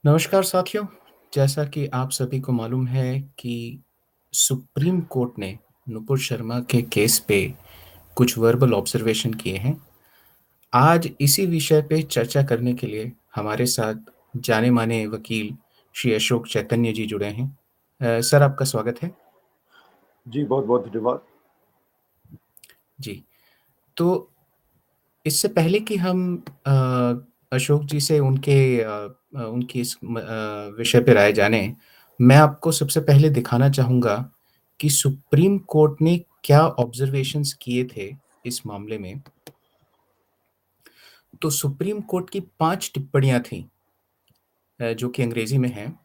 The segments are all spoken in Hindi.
नमस्कार साथियों, जैसा कि आप सभी को मालूम है कि सुप्रीम कोर्ट ने नुपुर शर्मा के केस पे कुछ वर्बल ऑब्जर्वेशन किए हैं। आज इसी विषय पे चर्चा करने के लिए हमारे साथ जाने-माने वकील श्री अशोक चैतन्य जी जुड़े हैं। सर आपका स्वागत है। जी, बहुत-बहुत धन्यवाद। जी, तो इससे पहले कि हम अशोक जी से उनकी इस विषय पे राय जानें, मैं आपको सबसे पहले दिखाना चाहूँगा कि सुप्रीम कोर्ट ने क्या ऑब्जर्वेशंस किए थे इस मामले में। तो सुप्रीम कोर्ट की 5 टिप्पणियाँ थीं, जो कि अंग्रेज़ी में हैं।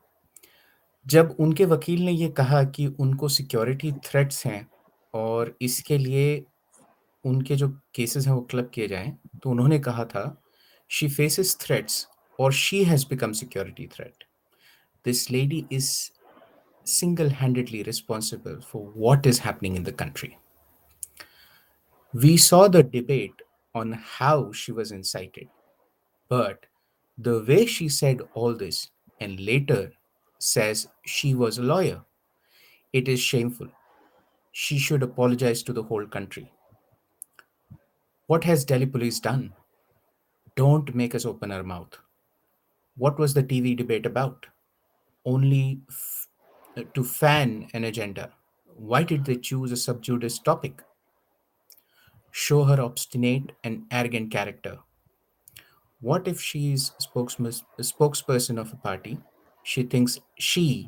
जब उनके वकील ने ये कहा कि उनको सिक्योरिटी थ्रेट्स हैं और इसके लिए उनके जो केसेस हैं वो क्लब किए जाएँ, तो उन्होंने कहा था, "शी फेसेस थ्रेट्स और she has become security threat. This lady is single-handedly responsible for what is happening in the country. We saw the debate on how she was incited, but the way she said all this and later says she was a lawyer, it is shameful. She should apologize to the whole country. What has Delhi police done? Don't make us open our mouth. What was the TV debate about? Only to fan an agenda. Why did they choose a sub judice topic? Show her obstinate and arrogant character. What if she is a spokesperson of a party? She thinks she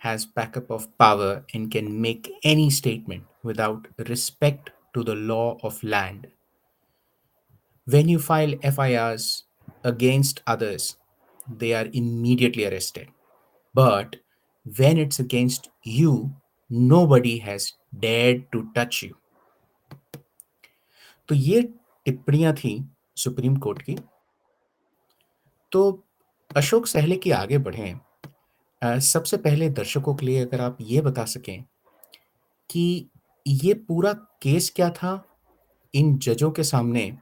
has backup of power and can make any statement without respect to the law of land. When you file FIRs against others, they are immediately arrested. But when it's against you, nobody has dared to touch you. तो ये टिप्पणियां थी सुप्रीम कोर्ट की। तो अशोक सहले की आगे बढ़ें। सबसे पहले दर्शकों के लिए अगर आप ये बता सकें कि ये पूरा केस क्या था इन जजों के सामने,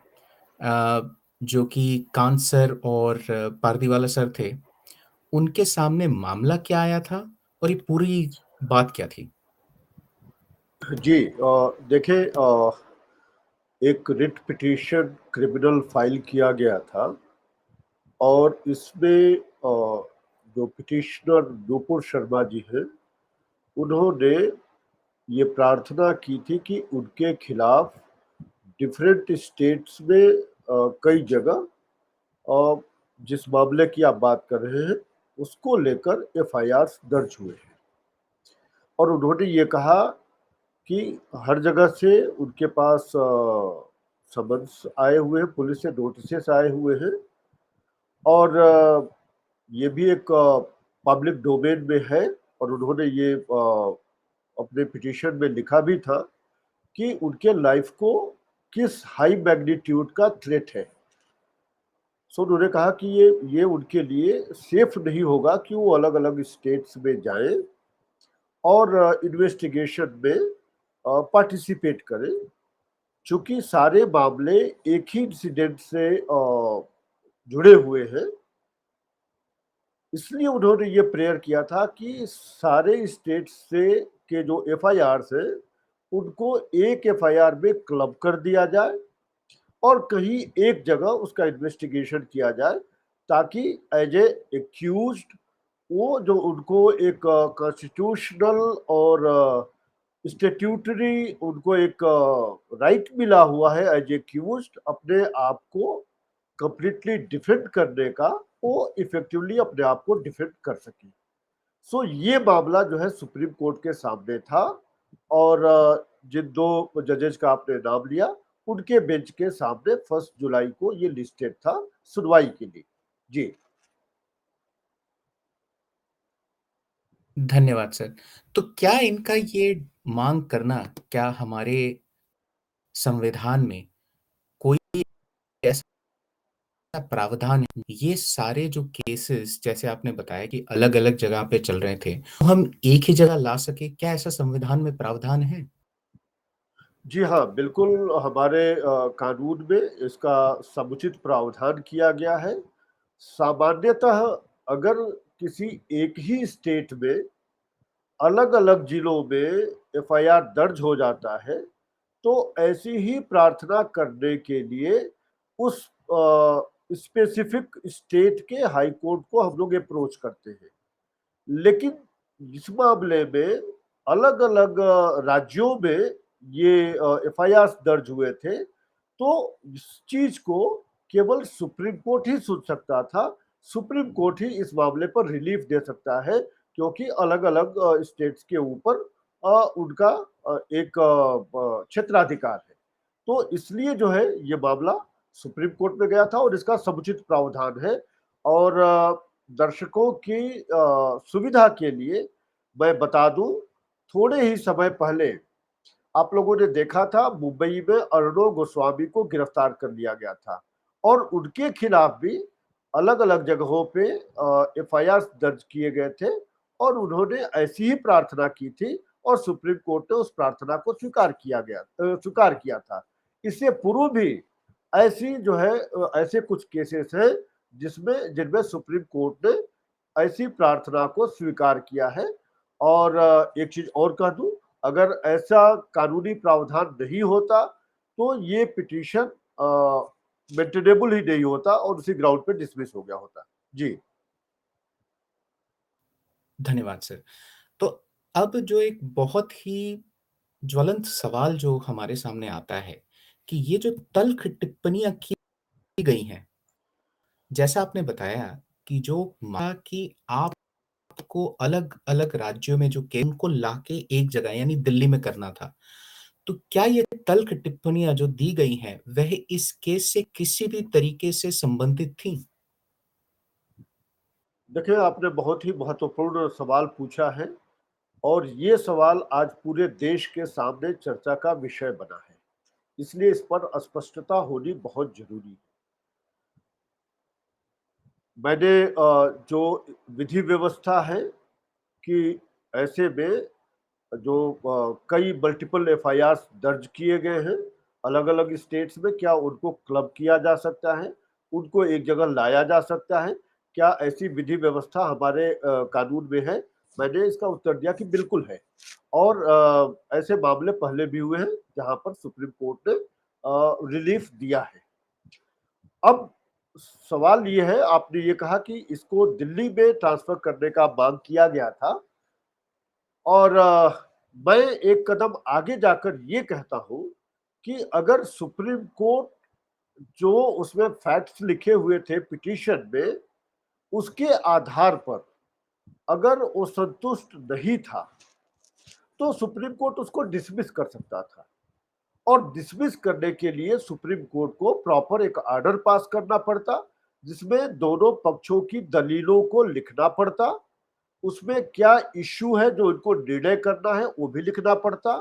अ, जो कि कांत सर और पारदीवाला सर थे, उनके सामने मामला क्या आया था और ये पूरी बात क्या थी? जी देखिए, एक रिट पिटीशन क्रिमिनल फाइल किया गया था और इसमें जो पिटिशनर नुपुर शर्मा जी हैं, उन्होंने ये प्रार्थना की थी कि उनके खिलाफ डिफरेंट स्टेट्स में कई जगह अ, जिस मामले की आप बात कर रहे हैं, उसको लेकर एफआईआर्स दर्ज हुए हैं और उन्होंने ये कहा कि हर जगह से उनके पास समन्स आए हुए हैं, पुलिस से नोटिसेस आए हुए हैं और ये भी एक पब्लिक डोमेन में है और उन्होंने ये अपने पिटीशन में लिखा भी था कि उनके लाइफ को किस हाई मैग्नीट्यूड का थ्रेट है। सो उन्होंने कहा कि ये उनके लिए सेफ नहीं होगा कि वो अलग-अलग स्टेट्स में जाएँ और इन्वेस्टिगेशन में पार्टिसिपेट करें। चूँकि सारे मामले एक ही इंसिडेंट से जुड़े हुए हैं, इसलिए उन्होंने ये प्रेयर किया था कि सारे स्टेट्स से के जो एफआईआर्स हैं, उनको एक एफआईआर में क्लब कर दिया जाए और कहीं एक जगह उसका इन्वेस्टिगेशन किया जाए, ताकि एज ए एक्यूज्ड वो जो उनको एक कॉन्स्टिट्यूशनल और स्टैट्यूटरी उनको एक राइट मिला हुआ है एज एक्यूज्ड अपने आप को कंप्लीटली डिफेंड करने का, वो इफेक्टिवली अपने आप को डिफेंड कर सके। सो ये मामला जो है सुप्रीम कोर्ट के सामने था और जिन दो जजेस का आपने नाम लिया, उनके बेंच के सामने 1 जुलाई को ये लिस्टेड था सुनवाई के लिए। जी। धन्यवाद सर। तो क्या इनका ये माँग करना, क्या हमारे संविधान में कोई ऐसा प्रावधान है? ये सारे जो केसेस जैसे आपने बताया कि अलग-अलग जगह पे चल रहे थे, तो हम एक ही जगह ला सके, क्या ऐसा संविधान में प्रावधान है? जी हाँ, बिल्कुल हमारे कानून में इसका समुचित प्रावधान किया गया है। सामान्यतः अगर किसी एक ही स्टेट में अलग अलग जिलों में एफआईआर दर्ज हो जाता है, तो ऐसी ही प्रार्थना करने के लिए उस स्पेसिफिक स्टेट के हाई कोर्ट को हम लोग अप्रोच करते हैं। लेकिन इस मामले में अलग अलग राज्यों में ये एफआईआर दर्ज हुए थे, तो इस चीज को केवल सुप्रीम कोर्ट ही सुन सकता था। सुप्रीम कोर्ट ही इस मामले पर रिलीफ दे सकता है, क्योंकि अलग अलग स्टेट्स के ऊपर उनका एक क्षेत्राधिकार है। तो इसलिए जो है ये मामला सुप्रीम कोर्ट में गया था और इसका समुचित प्रावधान है। और दर्शकों की सुविधा के लिए मैं बता दूं, थोड़े ही समय पहले आप लोगों ने देखा था मुंबई में अर्णव गोस्वामी को गिरफ्तार कर लिया गया था, और उनके खिलाफ भी अलग अलग जगहों पे एफआईआर दर्ज किए गए थे, और उन्होंने ऐसी ही प्रार्थना की थी और सुप्रीम कोर्ट ने उस प्रार्थना को स्वीकार किया था। इससे पूर्व भी ऐसी जो है ऐसे कुछ केसेस हैं जिनमें सुप्रीम कोर्ट ने ऐसी प्रार्थना को स्वीकार किया है। और एक चीज और कह दूं, अगर ऐसा कानूनी प्रावधान नहीं होता तो ये पिटीशन मेंटेनेबल ही नहीं होता और उसी ग्राउंड पे डिसमिस हो गया होता। जी। धन्यवाद सर। तो अब जो एक बहुत ही ज्वलंत सवाल जो हमारे सामने आता है कि ये जो तल्ख टिप्पणियां की गई हैं, जैसा आपने बताया कि जो कि आपको अलग अलग राज्यों में जो केस उनको लाके एक जगह यानी दिल्ली में करना था, तो क्या ये तल्ख टिप्पणियां जो दी गई हैं वह इस केस से किसी भी तरीके से संबंधित थी? देखिए, आपने बहुत ही महत्वपूर्ण सवाल पूछा है, और ये सवाल आज पूरे देश के सामने चर्चा का विषय बना है, इसलिए इस पर स्पष्टता होनी बहुत जरूरी है। मैंने जो विधि व्यवस्था है कि ऐसे में जो कई मल्टीपल एफआईआर दर्ज किए गए हैं अलग अलग स्टेट्स में, क्या उनको क्लब किया जा सकता है, उनको एक जगह लाया जा सकता है, क्या ऐसी विधि व्यवस्था हमारे कानून में है? मैंने इसका उत्तर दिया कि बिल्कुल है। और ऐसे मामले पहले भी हुए हैं जहां पर सुप्रीम कोर्ट ने रिलीफ दिया है। अब सवाल ये है, आपने ये कहा कि इसको दिल्ली में ट्रांसफर करने का मांग किया गया था, और मैं एक कदम आगे जाकर ये कहता हूं कि अगर सुप्रीम कोर्ट जो उसमें फैक्ट्स लिखे हुए थे पिटीशन में, उसके आधार पर अगर वो संतुष्ट नहीं था, तो सुप्रीम कोर्ट उसको डिसमिस कर सकता था। और डिसमिस करने के लिए सुप्रीम कोर्ट को प्रॉपर एक ऑर्डर पास करना पड़ता, जिसमें दोनों पक्षों की दलीलों को लिखना पड़ता, उसमें क्या इश्यू है जो इनको निर्णय करना है वो भी लिखना पड़ता,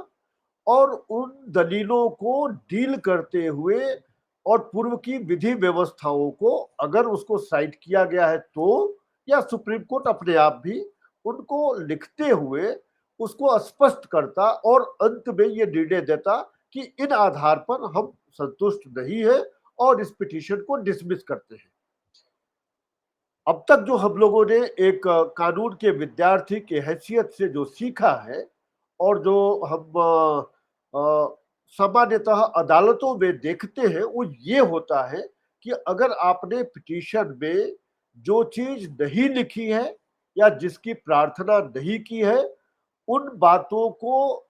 और उन दलीलों को डील करते हुए और पूर्व की विधि व्यवस्थाओं को अगर उसको साइट किया गया है तो, या सुप्रीम कोर्ट अपने आप भी उनको लिखते हुए उसको स्पष्ट करता और अंत में ये निर्णय देता कि इन आधार पर हम संतुष्ट नहीं है और इस पिटीशन को डिसमिस करते हैं। अब तक जो हम लोगों ने एक कानून के विद्यार्थी के हैसियत से जो सीखा है, और जो हम सामान्यतः अदालतों में देखते हैं, वो ये होता है कि अगर आपने पिटीशन में जो चीज नहीं लिखी है या जिसकी प्रार्थना नहीं की है, उन बातों को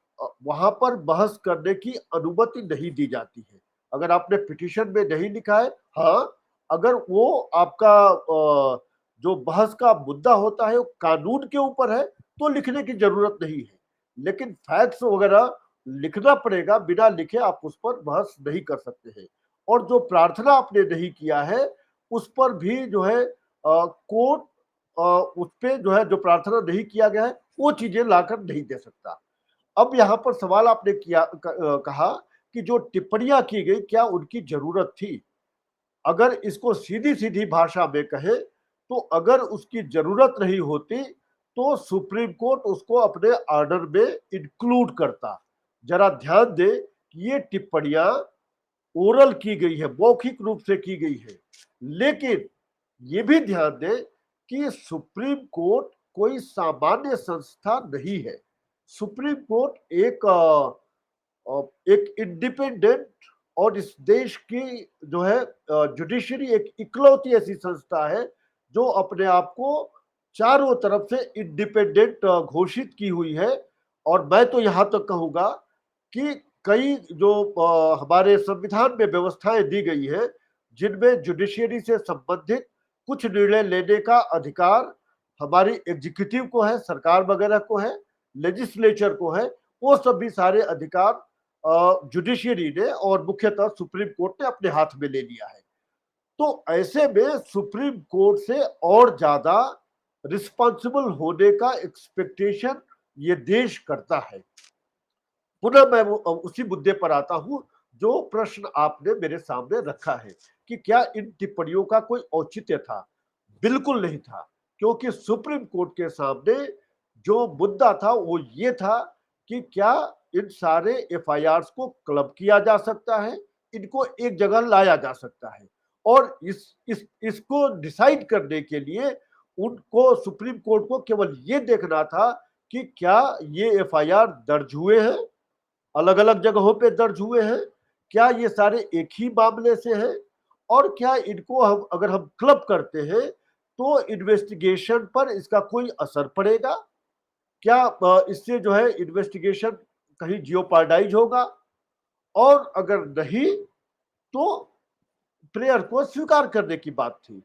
वहां पर बहस करने की अनुमति नहीं दी जाती है। अगर आपने पिटीशन में नहीं लिखा है, हाँ, अगर वो आपका जो बहस का मुद्दा होता है वो कानून के ऊपर है, तो लिखने की जरूरत नहीं है। लेकिन फैक्ट्स वगैरह लिखना पड़ेगा, बिना लिखे आप उस पर बहस नहीं कर सकते हैं। और जो प्रार्थना आपने नहीं किया है उस पर भी जो है कोर्ट उस पे जो है जो प्रार्थना नहीं किया गया है वो चीजें लाकर नहीं दे सकता। अब यहाँ पर सवाल आपने कहा कि जो टिप्पणियां की गई क्या उनकी जरूरत थी? अगर इसको सीधी सीधी भाषा में कहे तो अगर उसकी जरूरत नहीं होती तो सुप्रीम कोर्ट उसको अपने ऑर्डर में इंक्लूड करता। जरा ध्यान दे कि ये टिप्पणियां ओरल की गई है, मौखिक रूप से की गई है, लेकिन ये भी ध्यान दें कि सुप्रीम कोर्ट कोई सामान्य संस्था नहीं है। सुप्रीम कोर्ट एक इंडिपेंडेंट और इस देश की जो है जुडिशरी एक इकलौती ऐसी संस्था है जो अपने आप को चारों तरफ से इंडिपेंडेंट घोषित की हुई है। और मैं तो यहां तक कहूंगा कि कई जो हमारे संविधान में व्यवस्थाएं दी गई है जिनमें जुडिशियरी से संबंधित कुछ निर्णय लेने का अधिकार हमारी एग्जीक्यूटिव को है, सरकार वगैरह को है, लेजिस्लेचर को है, वो सभी सारे अधिकार जुडिशियरी ने और मुख्यतः सुप्रीम कोर्ट ने अपने हाथ में ले लिया है। तो ऐसे में सुप्रीम कोर्ट से और ज्यादा रिस्पॉन्सिबल होने का एक्सपेक्टेशन ये देश करता है। पुनः मैं उसी मुद्दे पर आता हूं जो प्रश्न आपने मेरे सामने रखा है कि क्या इन टिप्पणियों का कोई औचित्य था। बिल्कुल नहीं था, क्योंकि सुप्रीम कोर्ट के सामने जो मुद्दा था वो ये था कि क्या इन सारे एफआईआर को क्लब किया जा सकता है, इनको एक जगह लाया जा सकता है। और इसको डिसाइड करने के लिए उनको सुप्रीम कोर्ट को केवल ये देखना था कि क्या ये एफआईआर दर्ज हुए हैं, अलग अलग जगहों पे दर्ज हुए हैं, क्या ये सारे एक ही मामले से हैं, और क्या इनको हम अगर हम क्लब करते हैं तो इन्वेस्टिगेशन पर इसका कोई असर पड़ेगा, क्या इससे जो है इन्वेस्टिगेशन कहीं जियोपार्डाइज होगा, और अगर नहीं तो प्रेयर को स्वीकार करने की बात थी।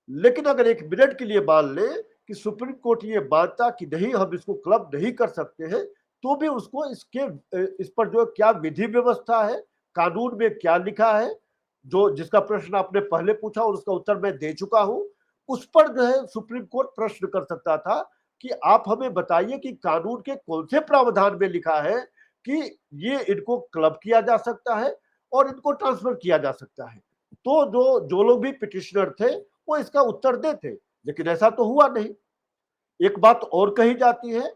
लेकिन अगर एक मिनट के लिए मान ले कि सुप्रीम कोर्ट ये मानता कि नहीं हम इसको क्लब नहीं कर सकते हैं, तो भी उसको इस पर जो क्या विधि व्यवस्था है, कानून में क्या लिखा है, जो जिसका प्रश्न आपने पहले पूछा और उसका उत्तर मैं दे चुका हूं, उस पर जो है सुप्रीम कोर्ट प्रश्न कर सकता था कि आप हमें बताइए कि कानून के कौन से प्रावधान में लिखा है कि ये इनको क्लब किया जा सकता है और इनको ट्रांसफर किया जा सकता है। तो जो जो लोग भी पिटिशनर थे वो इसका उत्तर देते, लेकिन ऐसा तो हुआ नहीं। एक बात और कही जाती है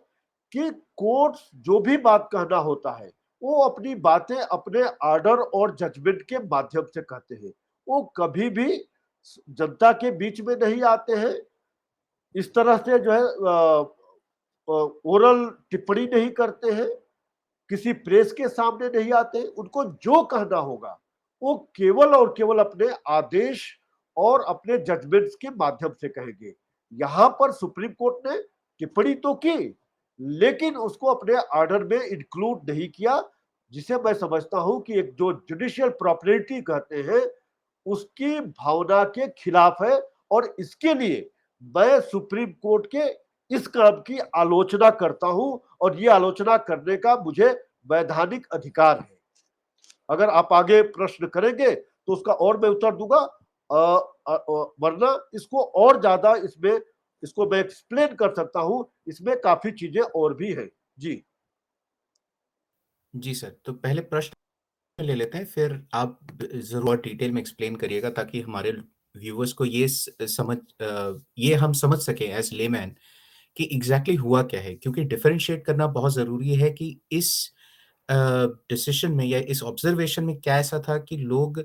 कि कोर्ट्स जो भी बात कहना होता है वो अपनी बातें अपने आर्डर और जजमेंट के माध्यम से कहते हैं, वो कभी भी जनता के बीच में नहीं आते हैं, इस तरह से जो है ओरल टिप्पणी नहीं करते हैं, किसी प्रेस के सामने नहीं आते। उनको जो कहना होगा वो केवल और केवल अपने आदेश और अपने जजमेंट्स के माध्यम से कहेंगे। यहां पर सुप्रीम कोर्ट ने टिप्पणी तो की लेकिन उसको अपने ऑर्डर में इंक्लूड नहीं किया, जिसे मैं समझता हूं कि एक जो जुडिशियल प्रॉपर्टी कहते हैं उसकी भावना के खिलाफ है। और इसके लिए मैं सुप्रीम कोर्ट के इस काम की आलोचना करता हूं और ये आलोचना करने का मुझे वैधानिक अधिकार है। अगर आप आगे प्रश्न करेंगे तो उसका और मैं उत्तर दूंगा, वरना इसको और ज्यादा इसमें इसको मैं एक्सप्लेन कर सकता हूं, इसमें काफी चीजें और भी हैं। जी जी सर, तो पहले प्रश्न ले लेते हैं, फिर आप जरूर और डिटेल में एक्सप्लेन करिएगा ताकि हमारे व्यूवर्स को ये हम समझ सकें एज लेमैन कि एग्जैक्टली हुआ क्या है, क्योंकि डिफरेंशिएट करना बहुत ज़रूरी है कि इस डिसीजन में या इस ऑब्जर्वेशन में क्या ऐसा था कि लोग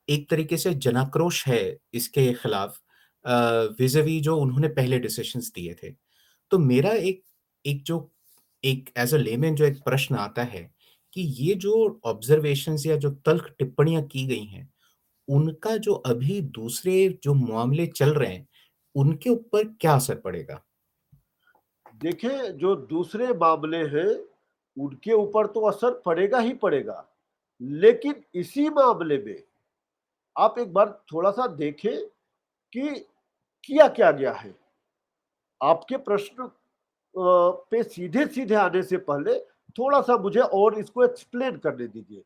एक तरीके से जनाक्रोश है इसके खिलाफ विज़ावी जो उन्होंने पहले डिसीजंस दिए थे। तो मेरा एक एक जो एक एज़ अ लेमैन जो एक प्रश्न आता है कि ये जो ऑब्जर्वेशंस या जो तल्ख़ टिप्पणियाँ की गई हैं, उनका जो अभी दूसरे जो मामले चल रहे हैं, उनके ऊपर क्या असर पड़ेगा? देखिए, जो दूसरे मामले हैं उनके ऊपर तो असर पड़ेगा ही पड़ेगा, लेकिन इसी मामले में आप एक बार थोड़ा सा देखें कि किया क्या गया है। आपके प्रश्न पे सीधे सीधे आने से पहले थोड़ा सा मुझे और इसको एक्सप्लेन करने दीजिए।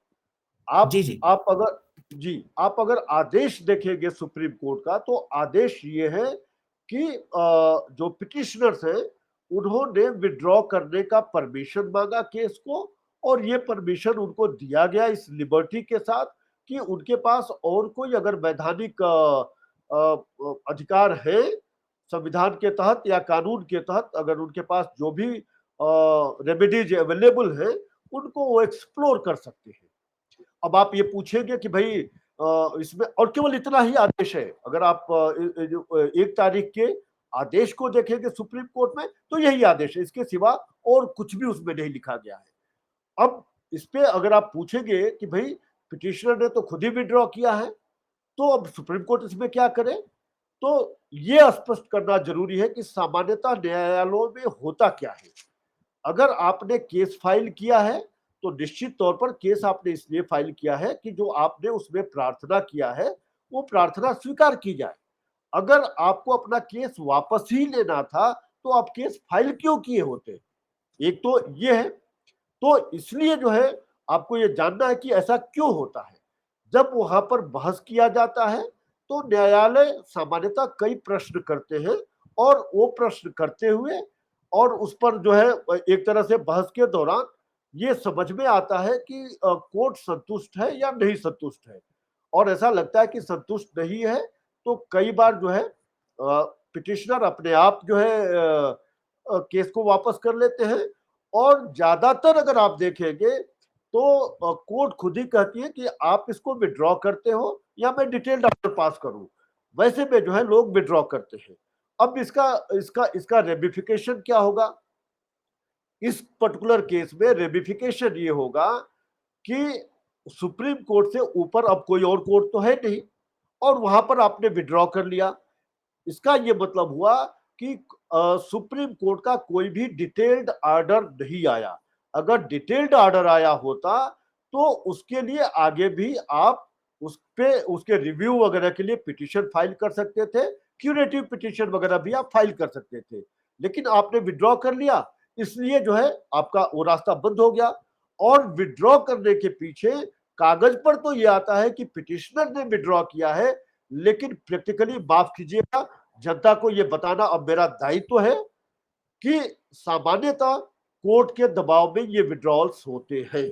जी, जी। आप अगर जी आप अगर आदेश देखेंगे सुप्रीम कोर्ट का तो आदेश ये है कि जो पिटिशनर्स हैं उन्होंने विड्रॉ करने का परमिशन मांगा केस को, और ये परमिशन उनको दिया गया इस लिबर्टी के साथ कि उनके पास और कोई अगर वैधानिक अधिकार है संविधान के तहत या कानून के तहत, अगर उनके पास जो भी रेमेडीज अवेलेबल है उनको वो एक्सप्लोर कर सकते हैं। अब आप ये पूछेंगे कि भाई इसमें और केवल इतना ही आदेश है, अगर आप 1 तारीख के आदेश को देखेंगे सुप्रीम कोर्ट में तो यही आदेश है, इसके सिवा और कुछ भी उसमें नहीं लिखा गया है। अब इस पे अगर आप पूछेंगे कि भाई पिटिशनर ने तो खुद ही विड्रॉ किया है, तो अब सुप्रीम कोर्ट इसमें क्या करे, तो ये स्पष्ट करना जरूरी है कि सामान्यतः न्यायालयों में होता क्या है। अगर आपने केस फाइल किया है तो निश्चित तौर पर केस आपने इसलिए फाइल किया है कि जो आपने उसमें प्रार्थना किया है वो प्रार्थना स्वीकार की जाए। अगर आपको अपना केस वापस ही लेना था तो आप केस फाइल क्यों किए होते? एक तो ये है। तो इसलिए जो है आपको ये जानना है कि ऐसा क्यों होता है। जब वहां पर बहस किया जाता है तो न्यायालय सामान्यतः कई प्रश्न करते हैं, और वो प्रश्न करते हुए और उस पर जो है एक तरह से बहस के दौरान ये समझ में आता है कि कोर्ट संतुष्ट है या नहीं संतुष्ट है। और ऐसा लगता है कि संतुष्ट नहीं है तो कई बार जो है पिटिशनर अपने आप जो है केस को वापस कर लेते हैं। और ज्यादातर अगर आप देखेंगे तो कोर्ट खुद ही कहती है कि आप इसको विड्रॉ करते हो या मैं डिटेल्ड ऑर्डर पास करूं। वैसे में जो है लोग विड्रॉ करते हैं। अब इसका इसका इसका रेमिफिकेशन क्या होगा? इस पर्टिकुलर केस में रेमिफिकेशन ये होगा कि सुप्रीम कोर्ट से ऊपर अब कोई और कोर्ट तो है नहीं, और वहां पर आपने विड्रॉ कर लिया। इसका ये मतलब हुआ कि सुप्रीम कोर्ट का कोई भी डिटेल्ड ऑर्डर नहीं आया। अगर डिटेल्ड ऑर्डर आया होता तो उसके लिए आगे भी आप उस पे उसके रिव्यू वगैरह के लिए पिटीशन फाइल कर सकते थे, क्यूरेटिव पिटीशन वगैरह भी आप फाइल कर सकते थे। लेकिन आपने विड्रॉ कर लिया, इसलिए जो है आपका वो रास्ता बंद हो गया। और विड्रॉ करने के पीछे कागज पर तो ये आता है कि पिटिशनर ने विड्रॉ किया है, लेकिन प्रैक्टिकली माफ कीजिएगा, जनता को यह बताना अब मेरा दायित्व है कि सामान्यतः कोर्ट के दबाव में ये विड्रॉल्स होते हैं।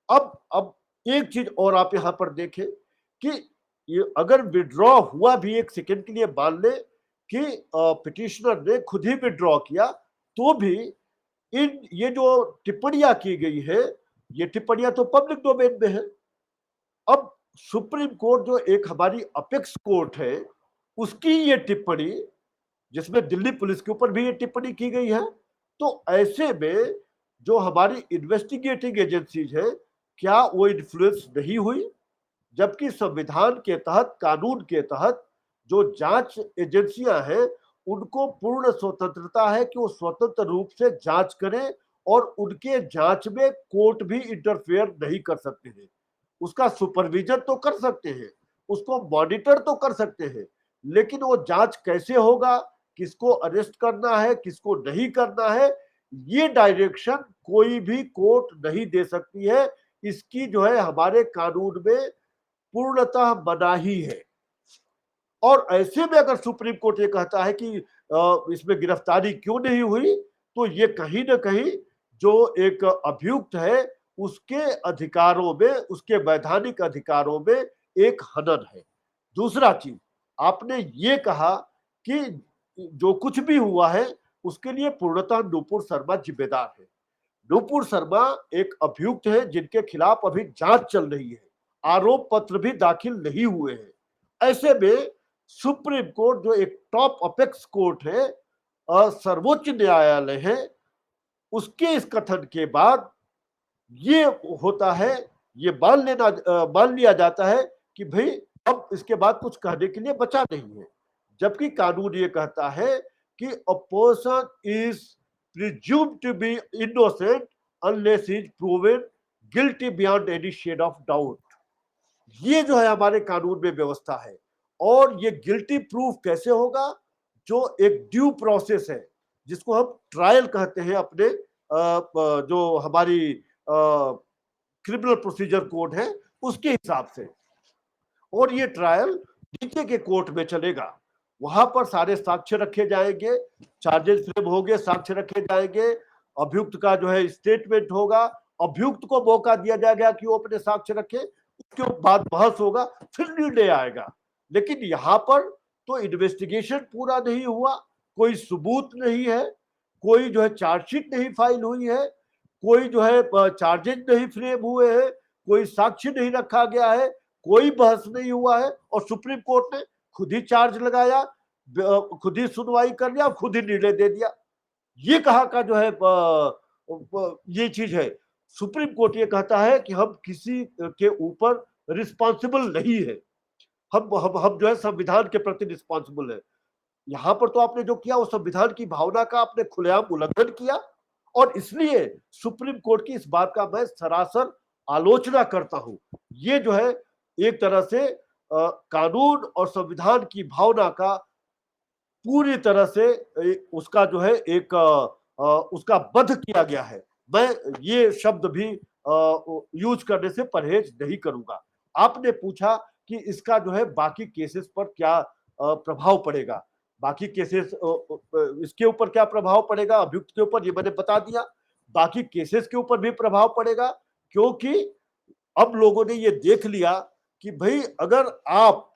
अब एक चीज और आप यहां पर देखें कि ये अगर विड्रॉ हुआ भी, एक सेकंड के लिए मान ले कि पिटिशनर ने खुद ही विड्रॉ किया, तो भी इन ये जो टिप्पणियां की गई है, ये टिप्पणियां तो पब्लिक डोमेन में है। अब सुप्रीम कोर्ट जो एक हमारी अपेक्स कोर्ट है, उसकी ये टिप्पणी, जिसमें दिल्ली पुलिस के ऊपर भी ये टिप्पणी की गई है, तो ऐसे में जो हमारी इन्वेस्टिगेटिंग एजेंसीज है, क्या वो इन्फ्लुएंस नहीं हुई? जबकि संविधान के तहत, कानून के तहत जो जांच एजेंसियां हैं उनको पूर्ण स्वतंत्रता है कि वो स्वतंत्र रूप से जांच करें, और उनके जांच में कोर्ट भी इंटरफेयर नहीं कर सकते हैं। उसका सुपरविजन तो कर सकते हैं, उसको मॉनिटर तो कर सकते हैं, लेकिन वो जांच कैसे होगा, किसको अरेस्ट करना है, किसको नहीं करना है, ये डायरेक्शन कोई भी कोर्ट नहीं दे सकती है। इसकी जो है हमारे कानून में पूर्णतः मनाही है। और ऐसे में अगर सुप्रीम कोर्ट ये कहता है कि इसमें गिरफ्तारी क्यों नहीं हुई, तो ये कहीं ना कहीं जो एक अभियुक्त है उसके अधिकारों में, उसके वैधानिक अधिकारों में एक हनन है। दूसरा चीज, आपने ये कहा कि जो कुछ भी हुआ है उसके लिए पूर्णतः नुपुर शर्मा जिम्मेदार है। नुपुर शर्मा एक अभियुक्त है जिनके खिलाफ अभी जांच चल रही है, आरोप पत्र भी दाखिल नहीं हुए हैं। ऐसे में सुप्रीम कोर्ट जो एक टॉप अपेक्स कोर्ट है, सर्वोच्च न्यायालय है, उसके इस कथन के बाद ये होता है, ये मान लिया जाता है कि भाई अब इसके बाद कुछ कहने के लिए बचा नहीं है। जबकि कानून ये कहता है कि a person is presumed to be innocent unless is proven guilty beyond any shade of doubt. ये जो है हमारे कानून में व्यवस्था है। और ये गिल्टी प्रूफ कैसे होगा? जो एक ड्यू प्रोसेस है, जिसको हम ट्रायल कहते हैं अपने जो हमारी क्रिमिनल प्रोसीजर कोड है उसके हिसाब से। और ये ट्रायल नीचे के कोर्ट में चलेगा, वहां पर सारे साक्ष्य रखे जाएंगे, चार्जेस फ्रेम होंगे, साक्ष्य रखे जाएंगे, अभियुक्त का जो है स्टेटमेंट होगा, अभियुक्त को मौका दिया जाएगा कि वो अपने साक्ष्य रखे, उसके बाद बहस होगा, फिर निर्णय आएगा। लेकिन यहाँ पर तो इन्वेस्टिगेशन पूरा नहीं हुआ, कोई सबूत नहीं है, कोई जो है चार्जशीट नहीं फाइल हुई है, कोई जो है चार्जेज नहीं फ्रेम हुए हैं, कोई साक्ष्य नहीं रखा गया है, कोई बहस नहीं हुआ है, और सुप्रीम कोर्ट ने खुद ही चार्ज लगाया खुद ही सुनवाई कर लिया, खुद ही निर्णय दे दिया। ये कहाँ का जो है ये चीज है। सुप्रीम कोर्ट ये कहता है कि हम किसी के ऊपर रिस्पॉन्सिबल नहीं है, हम जो है संविधान के प्रति रिस्पॉन्सिबल है। यहां पर तो आपने जो किया वो संविधान की भावना का आपने खुलेआम उल्लंघन किया, और इसलिए सुप्रीम कोर्ट की इस बात का मैं सरासर आलोचना करता हूं। ये जो है एक तरह से कानून और संविधान की भावना का पूरी तरह से उसका जो है एक उसका वध किया गया है। मैं ये शब्द भी यूज करने से परहेज नहीं करूंगा। आपने पूछा कि इसका जो है बाकी केसेस पर क्या प्रभाव पड़ेगा। बाकी केसेस इसके ऊपर क्या प्रभाव पड़ेगा, अभियुक्त के ऊपर, ये मैंने बता दिया। बाकी केसेस के ऊपर भी प्रभाव पड़ेगा, क्योंकि अब लोगों ने ये देख लिया कि भाई अगर आप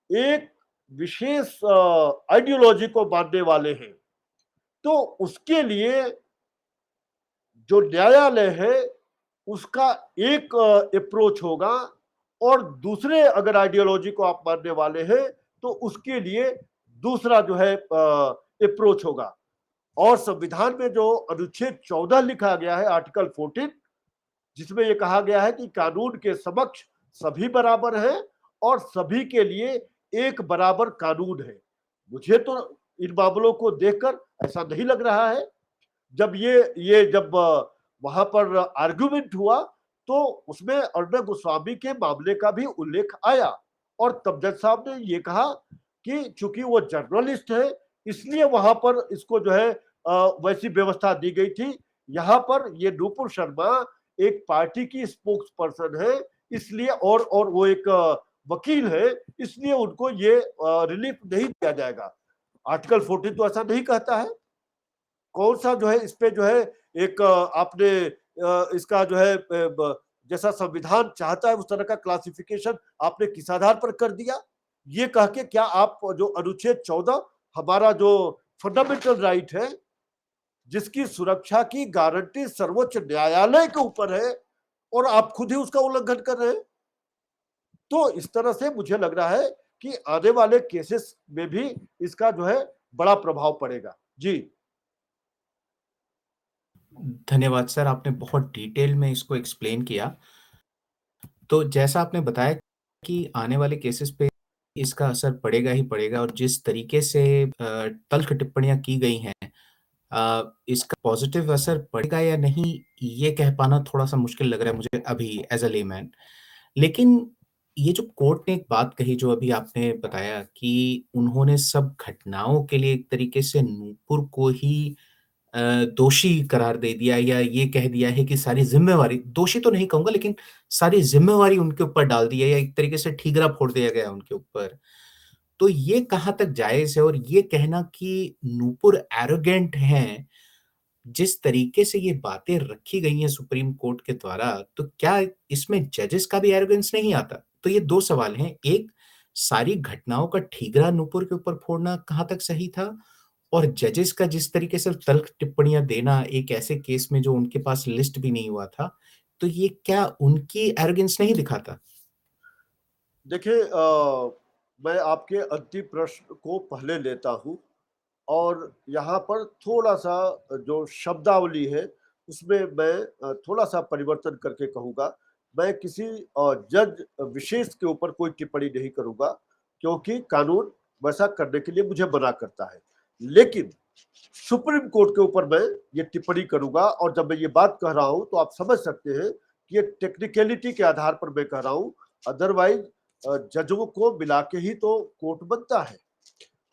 एक विशेष आइडियोलॉजी को मानने वाले हैं, तो उसके लिए जो न्यायालय है उसका एक अप्रोच होगा, और दूसरे अगर आइडियोलॉजी को आप मानने वाले हैं तो उसके लिए दूसरा जो है अप्रोच होगा। और संविधान में जो अनुच्छेद 14 लिखा गया है, आर्टिकल 14, जिसमें यह कहा गया है कि कानून के समक्ष सभी बराबर हैं और सभी के लिए एक बराबर कानून है। मुझे तो इन मामलों को देखकर ऐसा नहीं लग रहा है। जब जब वहां पर आर्गुमेंट हुआ, तो उसमें अर्णब गोस्वामी के मामले का भी उल्लेख आया, और तब जज साहब ने ये कहा कि चूंकि वो जर्नलिस्ट है, इसलिए वहां पर इसको जो है वैसी व्यवस्था दी गई थी। यहाँ पर ये नूपुर शर्मा एक पार्टी की स्पोक्स पर्सन है, इसलिए और वो एक वकील है, इसलिए उनको ये रिलीफ नहीं दिया जाएगा। आर्टिकल 14 तो ऐसा नहीं कहता है। कौन सा जो है इस पे जो है एक आपने इसका जो है जैसा संविधान चाहता है उस तरह का क्लासिफिकेशन आपने किस आधार पर कर दिया। ये कह के क्या आप जो अनुच्छेद 14 हमारा जो फंडामेंटल राइट है, जिसकी सुरक्षा की गारंटी सर्वोच्च न्यायालय के ऊपर है, और आप खुद ही उसका उल्लंघन कर रहे हैं। तो इस तरह से मुझे लग रहा है कि आने वाले केसेस में भी इसका जो है बड़ा प्रभाव पड़ेगा। जी। धन्यवाद सर, आपने बहुत डिटेल में इसको एक्सप्लेन किया। तो जैसा आपने बताया कि आने वाले केसेस पे इसका असर पड़ेगा ही पड़ेगा, और जिस तरीके से तल्ख टिप्पणियां की गई हैं, इसका पॉजिटिव असर पड़ेगा या नहीं, ये कह पाना थोड़ा सा मुश्किल लग रहा है मुझे अभी एज अ लेमैन। लेकिन ये जो कोर्ट ने एक बात कही, जो अभी आपने बताया कि उन्होंने सब घटनाओं के लिए एक तरीके से नूपुर को ही अ, दोषी करार दे दिया, या ये कह दिया है कि सारी जिम्मेवारी, दोषी तो नहीं कहूंगा लेकिन सारी जिम्मेवारी उनके ऊपर डाल दी है, या एक तरीके से ठीकरा फोड़ दिया गया उनके ऊपर। तो ये कहाँ तक जायज है? और ये कहना कि नूपुर एरोगेंट हैं, जिस तरीके से ये बातें रखी गई हैं सुप्रीम कोर्ट के द्वारा, तो क्या इसमें जजेस का भी एरोगेंस नहीं आता? तो ये दो सवाल हैं। एक, सारी घटनाओं का ठीकरा नूपुर के ऊपर फोड़ना कहाँ तक सही था? और जजेस का जिस तरीके से तल्ख टिप्पणियां देना एक ऐसे केस में जो उनके पास लिस्ट भी नहीं हुआ था, तो ये क्या उनकी एरोगेंस नहीं दिखाता? देखिए मैं आपके अंतिम प्रश्न को पहले लेता हूं, और यहाँ पर थोड़ा सा जो शब्दावली है उसमें मैं थोड़ा सा परिवर्तन करके कहूँगा। मैं किसी जज विशेष के ऊपर कोई टिप्पणी नहीं करूँगा, क्योंकि कानून वैसा करने के लिए मुझे मना करता है। लेकिन सुप्रीम कोर्ट के ऊपर मैं ये टिप्पणी करूँगा, और जब मैं ये बात कह रहा हूँ तो आप समझ सकते हैं कि ये टेक्निकलिटी के आधार पर मैं कह रहा हूँ। अदरवाइज जजों को मिला के ही तो कोर्ट बनता है,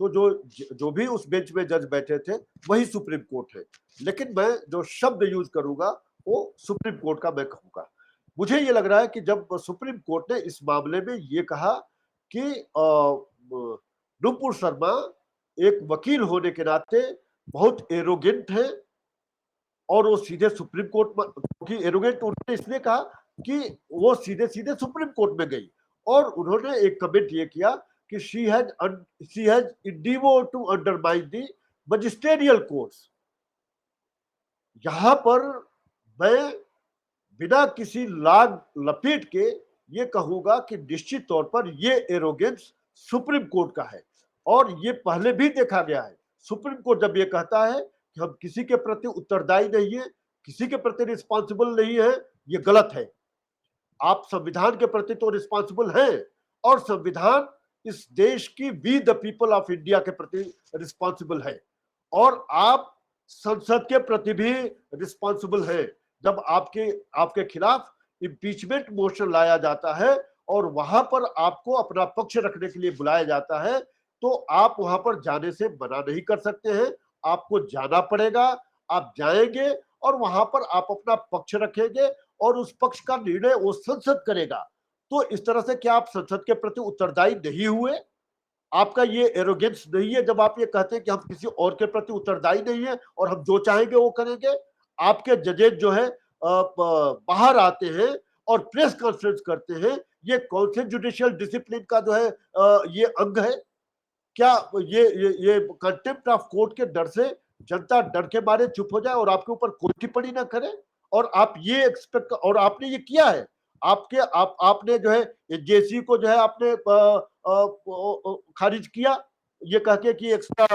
तो जो जो भी उस बेंच में जज बैठे थे वही सुप्रीम कोर्ट है। लेकिन मैं जो शब्द यूज करूंगा वो सुप्रीम कोर्ट का मैं कहूंगा। मुझे ये लग रहा है कि जब सुप्रीम कोर्ट ने इस मामले में ये कहा कि नुपुर शर्मा एक वकील होने के नाते बहुत एरोगेंट है, और वो सीधे सुप्रीम कोर्ट में, क्योंकि एरोगेंट उन्होंने इसलिए कहा कि वो सीधे सीधे सुप्रीम कोर्ट में गई, और उन्होंने एक कमेंट ये किया कि she has endeavored to undermine the magisterial courts. यहां पर मैं बिना किसी लाग लपेट के ये कहूंगा कि निश्चित तौर पर ये एरोगेंस सुप्रीम कोर्ट का है। और ये पहले भी देखा गया है। सुप्रीम कोर्ट जब ये कहता है कि हम किसी के प्रति उत्तरदायी नहीं है, किसी के प्रति रिस्पॉन्सिबल नहीं है, ये गलत है। आप संविधान के प्रति तो रिस्पॉन्सिबल हैं, और संविधान इस देश की we the people of India के प्रति रिस्पॉन्सिबल है, और आप संसद के प्रति भी रिस्पॉन्सिबल है। जब आपके खिलाफ इम्पीचमेंट मोशन लाया जाता है और वहां पर आपको अपना पक्ष रखने के लिए बुलाया जाता है, तो आप वहां पर जाने से मना नहीं कर सकते हैं। आपको जाना पड़ेगा, आप जाएंगे और वहां पर आप अपना पक्ष रखेंगे और उस पक्ष का निर्णय वो संसद करेगा। तो इस तरह से क्या आप संसद के प्रति उत्तरदायी नहीं हुए? आपका ये एरोगेंस नहीं है जब आप ये कहते हैं कि हम किसी और के प्रति उत्तरदायी नहीं है और हम जो चाहेंगे वो करेंगे? आपके जजेज जो है बाहर आते हैं और प्रेस कॉन्फ्रेंस करते हैं, ये कौन से जुडिशियल डिसिप्लिन का जो है ये अंग है? क्या ये कंटेम्प्ट ऑफ कोर्ट के डर से जनता डर के मारे चुप हो जाए और आपके ऊपर कोई टिप्पणी ना करे? और आप ये एक्सपेक्ट, और आपने ये किया है। आपने जो है जेसी को जो है आपने खारिज किया, ये कह के कि एक्स्ट्रा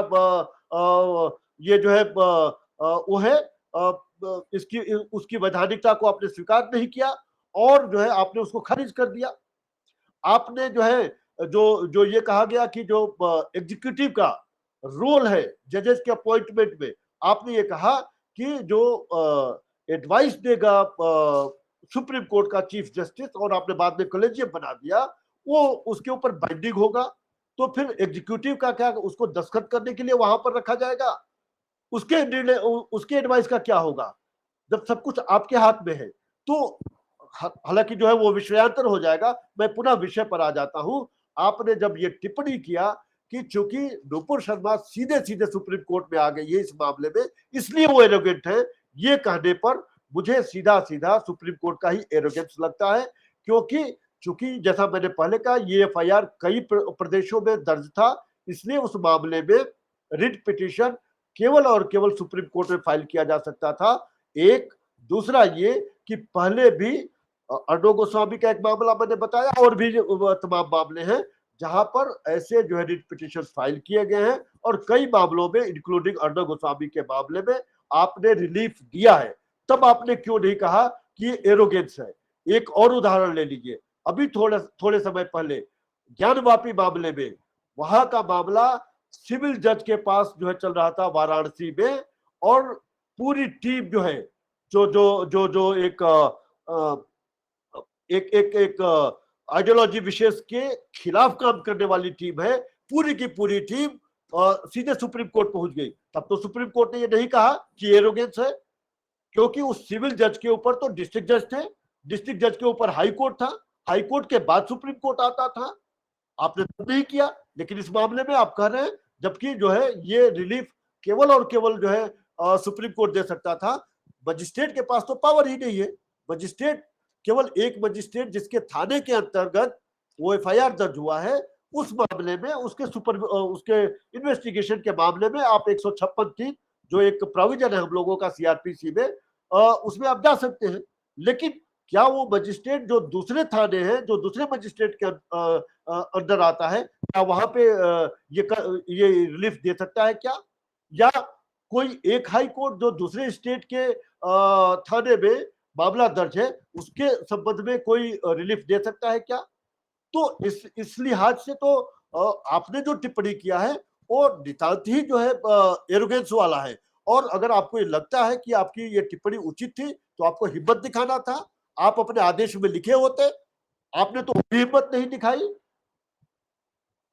ये जो है वो है इसकी उसकी वैधानिकता को आपने स्वीकार नहीं किया और जो है आपने उसको खारिज कर दिया। आपने जो है जो जो ये कहा गया कि जो एग्जीक्यूटिव का रोल है जजेस के अपॉइंटमेंट में, आपने ये कहा कि जो एडवाइस देगा सुप्रीम कोर्ट का चीफ जस्टिस, और आपने बाद में कॉलेजियम बना दिया, वो उसके ऊपर बाइंडिंग होगा। तो फिर एग्जीक्यूटिव का क्या, उसको दस्तखत करने के लिए वहां पर रखा जाएगा? उसके निर्णय, उसके एडवाइस का क्या होगा जब सब कुछ आपके हाथ में है? तो हालांकि जो है वो विषयांतर हो जाएगा, मैं पुनः विषय पर आ जाता हूं। आपने जब ये टिप्पणी किया कि चूंकि नुपुर शर्मा सीधे सीधे सुप्रीम कोर्ट में आ गई है इस मामले में, इसलिए वो एरोगेंट है, ये कहने पर मुझे सीधा सीधा सुप्रीम कोर्ट का ही एरोगेंस लगता है। क्योंकि चूंकि जैसा मैंने पहले कहा, ये एफआईआर कई प्रदेशों में दर्ज था, इसलिए उस मामले में रिट पिटीशन केवल और केवल सुप्रीम कोर्ट में फाइल किया जा सकता था। एक दूसरा ये कि पहले भी अर्णब गोस्वामी का एक मामला मैंने बताया, और भी तमाम मामले हैं जहां पर ऐसे जो है रिट पिटीशन फाइल किए गए हैं, और कई मामलों में इंक्लूडिंग अर्णब गोस्वामी के मामले में आपने रिलीफ दिया है। तब आपने क्यों नहीं कहा कि ये एरोगेंस है? एक और उदाहरण ले लीजिए, अभी थोड़े थोड़े समय पहले ज्ञानवापी मामले में, वहां का मामला सिविल जज के पास जो है चल रहा था वाराणसी में, और पूरी टीम जो है जो जो जो जो एक एक एक एक आइडियोलॉजी विशेष के खिलाफ काम करने वाली टीम है, पूरी की पूरी टीम सीधे सुप्रीम कोर्ट पहुंच गई। तब तो सुप्रीम कोर्ट ने ये नहीं कहा कि एरोगेंस है, क्योंकि उस सिविल जज के ऊपर तो डिस्ट्रिक्ट जज थे, डिस्ट्रिक्ट जज के ऊपर हाई कोर्ट था, हाई कोर्ट के बाद सुप्रीम कोर्ट आता था। आपने तब नहीं किया, लेकिन इस मामले में आप कह रहे हैं, जबकि जो है ये रिलीफ केवल और केवल जो है सुप्रीम कोर्ट दे सकता था। मजिस्ट्रेट के पास तो पावर ही नहीं है। मजिस्ट्रेट, केवल एक मजिस्ट्रेट जिसके थाने के अंतर्गत वो एफआईआर दर्ज हुआ है, उस मामले में उसके इन्वेस्टिगेशन के मामले में आप 156(3) जो एक प्रोविजन है हम लोगों का सीआरपीसी में, उसमें आप जा सकते हैं। लेकिन क्या वो मजिस्ट्रेट जो दूसरे थाने हैं, जो दूसरे मजिस्ट्रेट के अंदर आता है, क्या वहां पे ये रिलीफ दे सकता है क्या? या कोई एक हाई कोर्ट जो दूसरे स्टेट के थाने में मामला दर्ज है, उसके संबंध में कोई रिलीफ दे सकता है क्या? तो इस लिहाज से तो आपने जो टिप्पणी किया है वो नितांत ही जो है एरोगेंस वाला है। और अगर आपको ये लगता है कि आपकी ये टिप्पणी उचित थी, तो आपको हिम्मत दिखाना था, आप अपने आदेश में लिखे होते। आपने तो हिम्मत नहीं दिखाई।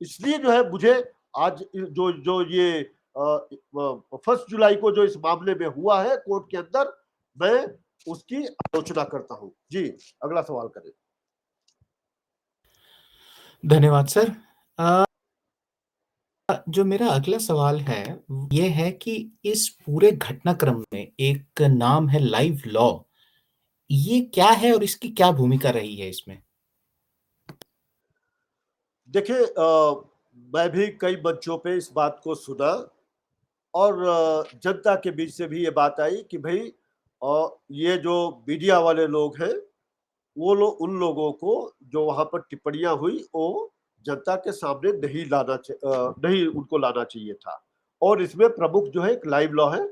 इसलिए जो है मुझे आज जो जो ये 1 जुलाई को जो इस मामले में हुआ है कोर्ट के अंदर, मैं उसकी आलोचना करता हूं। जी, अगला सवाल करें। धन्यवाद सर। जो मेरा अगला सवाल है ये है कि इस पूरे घटनाक्रम में एक नाम है लाइव लॉ। ये क्या है और इसकी क्या भूमिका रही है इसमें? देखिए, मैं भी कई मंचों पे इस बात को सुना, और जनता के बीच से भी ये बात आई कि भाई ये जो मीडिया वाले लोग हैं, वो लोग, उन लोगों को जो वहां पर टिप्पणियां हुई वो जनता के सामने नहीं उनको लाना चाहिए था। और इसमें प्रमुख जो है एक लाइव लॉ है।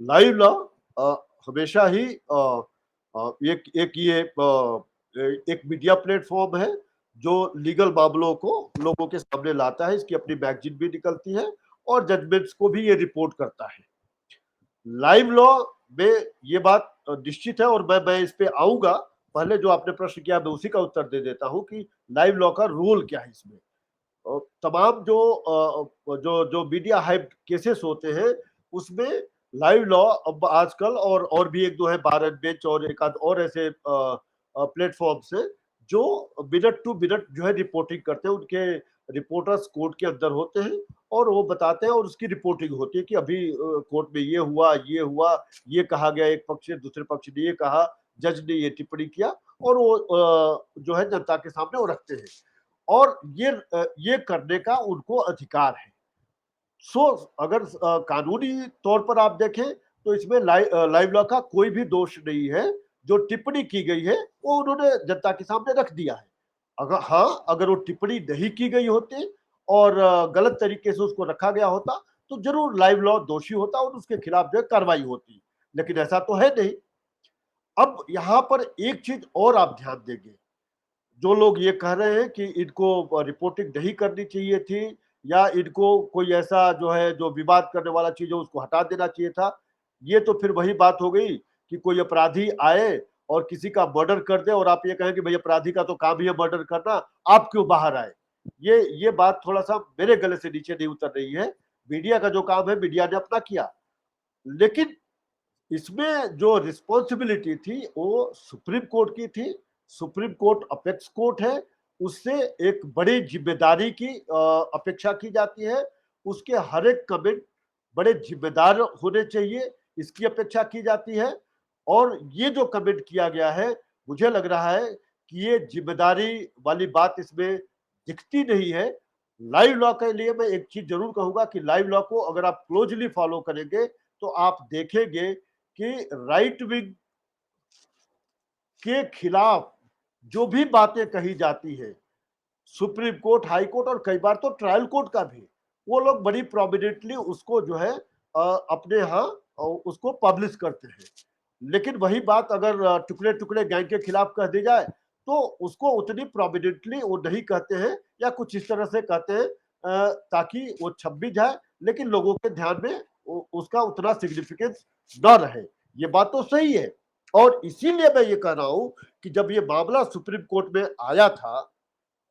लाइव लॉ हमेशा ही एक मीडिया प्लेटफॉर्म है जो लीगल मामलों को लोगों के सामने लाता है। इसकी अपनी मैगजीन भी निकलती है और जजमेंट्स को भी ये रिपोर्ट करता है। लाइव लॉ में ये बात निश्चित है, और मैं इस पे आऊंगा। पहले जो आपने प्रश्न किया मैं उसी का उत्तर दे देता हूं कि लाइव लॉ का रोल क्या है इसमें। तमाम जो जो मीडिया हाइप केसेस होते हैं उसमें लाइव लॉ अब आजकल और भी एक दो है, भारत बेंच और एक आध और ऐसे प्लेटफॉर्म से जो मिनट टू मिनट जो है रिपोर्टिंग करते हैं। उनके रिपोर्टर्स कोर्ट के अंदर होते हैं और वो बताते हैं और उसकी रिपोर्टिंग होती है कि अभी कोर्ट में ये हुआ, ये कहा गया, एक पक्ष ने दूसरे पक्ष ने ये कहा, जज ने ये टिप्पणी किया, और वो जो है जनता के सामने वो रखते हैं। और ये करने का उनको अधिकार है। सो अगर कानूनी तौर पर आप देखें तो इसमें लाइव लॉ का कोई भी दोष नहीं है। जो टिप्पणी की गई है वो उन्होंने जनता के सामने रख दिया है। अगर वो टिप्पणी नहीं की गई होती और गलत तरीके से उसको रखा गया होता तो जरूर लाइव लॉ दोषी होता और उसके खिलाफ जो है कार्रवाई होती, लेकिन ऐसा तो है नहीं। अब यहाँ पर एक चीज और आप ध्यान देंगे, जो लोग ये कह रहे हैं कि इनको रिपोर्टिंग नहीं करनी चाहिए थी या इनको कोई ऐसा जो है जो विवाद करने वाला चीज है उसको हटा देना चाहिए था, ये तो फिर वही बात हो गई कि कोई अपराधी आए और किसी का मर्डर कर दे और आप ये कहें कि भाई अपराधी का तो काम ही है मर्डर करना, आप क्यों बाहर आए। ये बात थोड़ा सा मेरे गले से नीचे नहीं उतर रही है। मीडिया का जो काम है मीडिया ने अपना किया, लेकिन इसमें जो रिस्पॉन्सिबिलिटी थी वो सुप्रीम कोर्ट की थी। सुप्रीम कोर्ट अपेक्स कोर्ट है, उससे एक बड़ी जिम्मेदारी की अपेक्षा की जाती है। उसके हर एक कमेंट बड़े जिम्मेदार होने चाहिए, इसकी अपेक्षा की जाती है। और ये जो कमेंट किया गया है, मुझे लग रहा है कि ये जिम्मेदारी वाली बात इसमें दिखती नहीं है। लाइव लॉ के लिए मैं एक चीज जरूर कहूंगा कि लाइव लॉ को अगर आप क्लोजली फॉलो करेंगे तो आप देखेंगे कि राइट विंग के खिलाफ जो भी बातें कही जाती है, सुप्रीम कोर्ट, हाई कोर्ट और कई बार तो ट्रायल कोर्ट का भी, वो लोग बड़ी प्रोमिनेंटली उसको जो है अपने यहाँ उसको पब्लिश करते हैं। लेकिन वही बात अगर टुकड़े टुकड़े गैंग के खिलाफ कह दी जाए तो उसको उतनी प्रोमिनेंटली वो नहीं कहते हैं, या कुछ इस तरह से कहते हैं ताकि वो छप भी जाए लेकिन लोगों के ध्यान में उसका उतना सिग्निफिकेंस न रहे। ये बात तो सही है। और इसीलिए मैं ये कह रहा हूं कि जब ये मामला सुप्रीम कोर्ट में आया था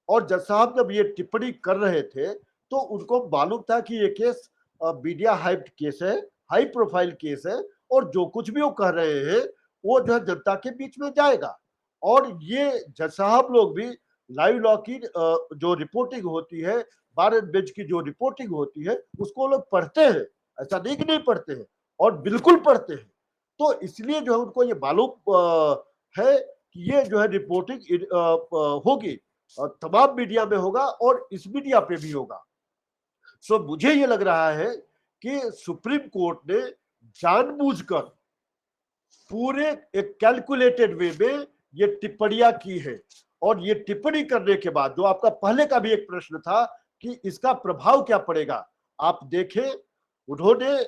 और जज साहब जब ये टिप्पणी कर रहे थे तो उनको मालूम था कि ये केस मीडिया हाइप केस है, हाई प्रोफाइल केस है, और जो कुछ भी वो कह रहे हैं वो जो है जनता के बीच में जाएगा। और ये जज साहब लोग भी लाइव लॉ की जो रिपोर्टिंग होती है, भारत बेंच की जो रिपोर्टिंग होती है उसको लोग पढ़ते हैं, ऐसा नहीं कि नहीं पढ़ते हैं, और बिल्कुल पढ़ते हैं। तो इसलिए जो है उनको ये मालूम है कि ये जो है रिपोर्टिंग होगी और तमाम मीडिया में होगा और इस मीडिया पे भी होगा। सो मुझे ये लग रहा है कि सुप्रीम कोर्ट ने जानबूझकर पूरे एक कैलकुलेटेड वे में ये टिप्पणियां की है। और ये टिप्पणी करने के बाद जो आपका पहले का भी एक प्रश्न था कि इसका प्रभाव क्या पड़ेगा, आप देखें उन्होंने